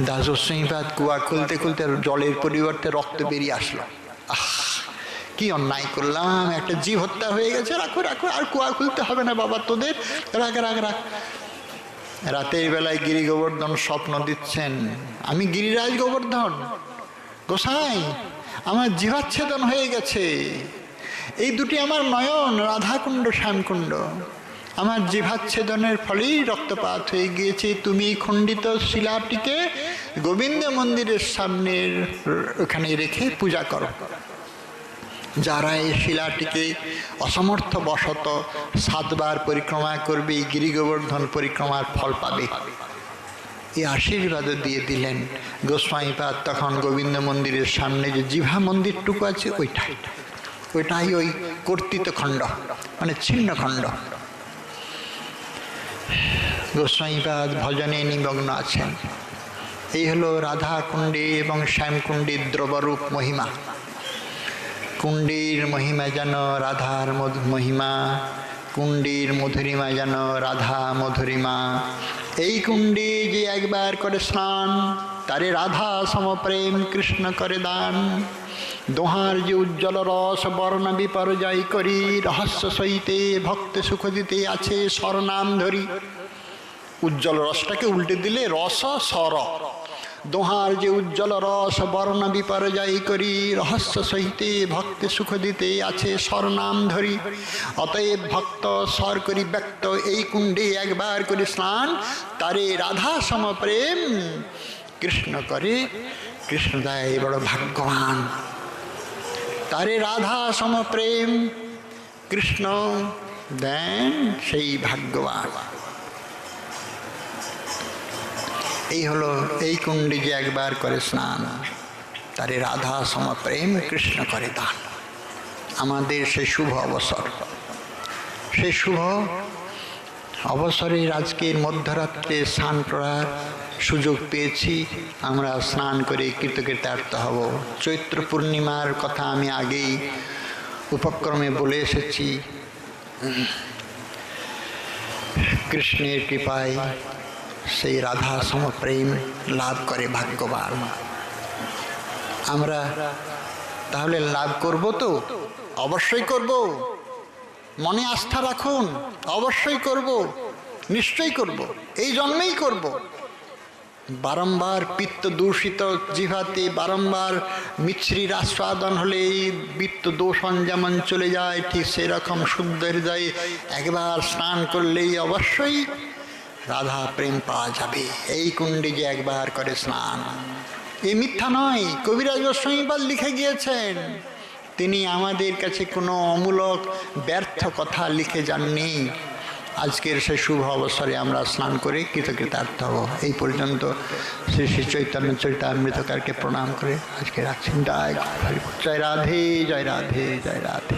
দাস গোস্বামীপাদ কুয়া খুলতে খুলতে জলের পরিবর্তে রক্ত বেরিয়ে আসলো। আহ, কি অন্যায় করলাম, একটা জীব হত্যা হয়ে গেছে, রাখো রাখো, আর কুয়া খুলতে হবে না বাবা তোদের, রাখ রাখ রাখ। রাতের বেলায় গিরি গোবর্ধন স্বপ্ন দিচ্ছেন, আমি গিরিরাজ গোবর্ধন, গোসাই আমার জীবাচ্ছেদন হয়ে গেছে, এই দুটি আমার নয়ন, রাধাকুণ্ড শ্যামকুণ্ড, আমার জিভাচ্ছেদনের ফলেই রক্তপাত হয়ে গিয়েছে, তুমি খণ্ডিত শিলাটিকে গোবিন্দ মন্দিরের সামনের ওখানে রেখে পূজা করো। যারা এই শিলাটিকে অসমর্থ বশত 7 বার পরিক্রমা করবে, এই গিরি গোবর্ধন পরিক্রমার ফল পাবে, এই আশীর্বাদও দিয়ে দিলেন। গোস্বামীপাদ তখন গোবিন্দ মন্দিরের সামনে যে জিভা মন্দিরটুকু আছে ওইটাই ওই কর্তিত খণ্ড, মানে ছিন্ন খণ্ড। গোস্বামীপাদ ভজনে নিমগ্ন আছেন। এই হলো রাধা কুণ্ডে এবং শ্যামকুণ্ডীর দ্রবরূপ মহিমা। কুণ্ডীর মহিমা যেন রাধার মহিমা, কুণ্ডীর মধুরিমা যেন রাধা মধুরিমা। এই কুণ্ডে যে একবার করে স্নান, তারে রাধা সমপ্রেম কৃষ্ণ করে দান। দোহার যে উজ্জ্বল রস বর্ণ বিপর্যয় করি, রহস্য সহিতে ভক্ত সুখ দিতে আছে স্বরনাম ধরি। উজ্জ্বল রসটাকে উল্টে দিলে রস সর। দোহার যে উজ্জ্বল রস বর্ণ বিপর্যয় করি, রহস্য সহিতে ভক্তি সুখ দিতে আছে স্বরনাম ধরি। অতএব ভক্ত স্বর করি ব্যক্ত, এই কুণ্ডে একবার করে স্নান, তারে রাধা সমপ্রেম কৃষ্ণ করে কৃষ্ণ দেয় বড় ভাগ্যবান। তারে রাধা সমপ্রেম কৃষ্ণ দেন সেই ভাগ্যবান। এই হলো এই কুণ্ডে যে একবার করে স্নান, তারে রাধা সমপ্রেম কৃষ্ণ করে দান। আমাদের সেই শুভ অবসর, সেই শুভ অবসরের আজকের মধ্যরাত্রে স্নান করার সুযোগ পেয়েছি। আমরা স্নান করে কৃতকৃতার্থ হব। চৈত্র পূর্ণিমার কথা আমি আগেই উপক্রমে বলে এসেছি। কৃষ্ণের কৃপায় সেই রাধা সমপ্রেম লাভ করে ভাগ্যবান। আমরা তাহলে লাভ করব তো? অবশ্যই করব, মনে আস্থা রাখুন, অবশ্যই করব, নিশ্চয়ই করব, এই জন্মেই করব। বারংবার পিত্ত দূষিত জিভাতে বারংবার মিছরির আস্বাদন হলে এই পিত্ত দূষণ যেমন চলে যায়, ঠিক সেরকম শুদ্ধ হৃদয়ে একবার স্নান করলেই অবশ্যই রাধা প্রেম পাওয়া যাবে। এই কুণ্ডে যে একবার করে স্নান, এ মিথ্যা নয়, কবিরাজ গোস্বামীপাদ লিখে গিয়েছেন। তিনি আমাদের কাছে কোনো অমূলক ব্যর্থ কথা লিখে যাননি। আজকের সেই শুভ অবসরে আমরা স্নান করে কৃতকৃতার্থ হব। এই পর্যন্ত শ্রী শ্রী চৈতন্য চরিতামৃতকারকে প্রণাম করে আজকে রাখছেন। জয় রাধে, জয় রাধে, জয় রাধে।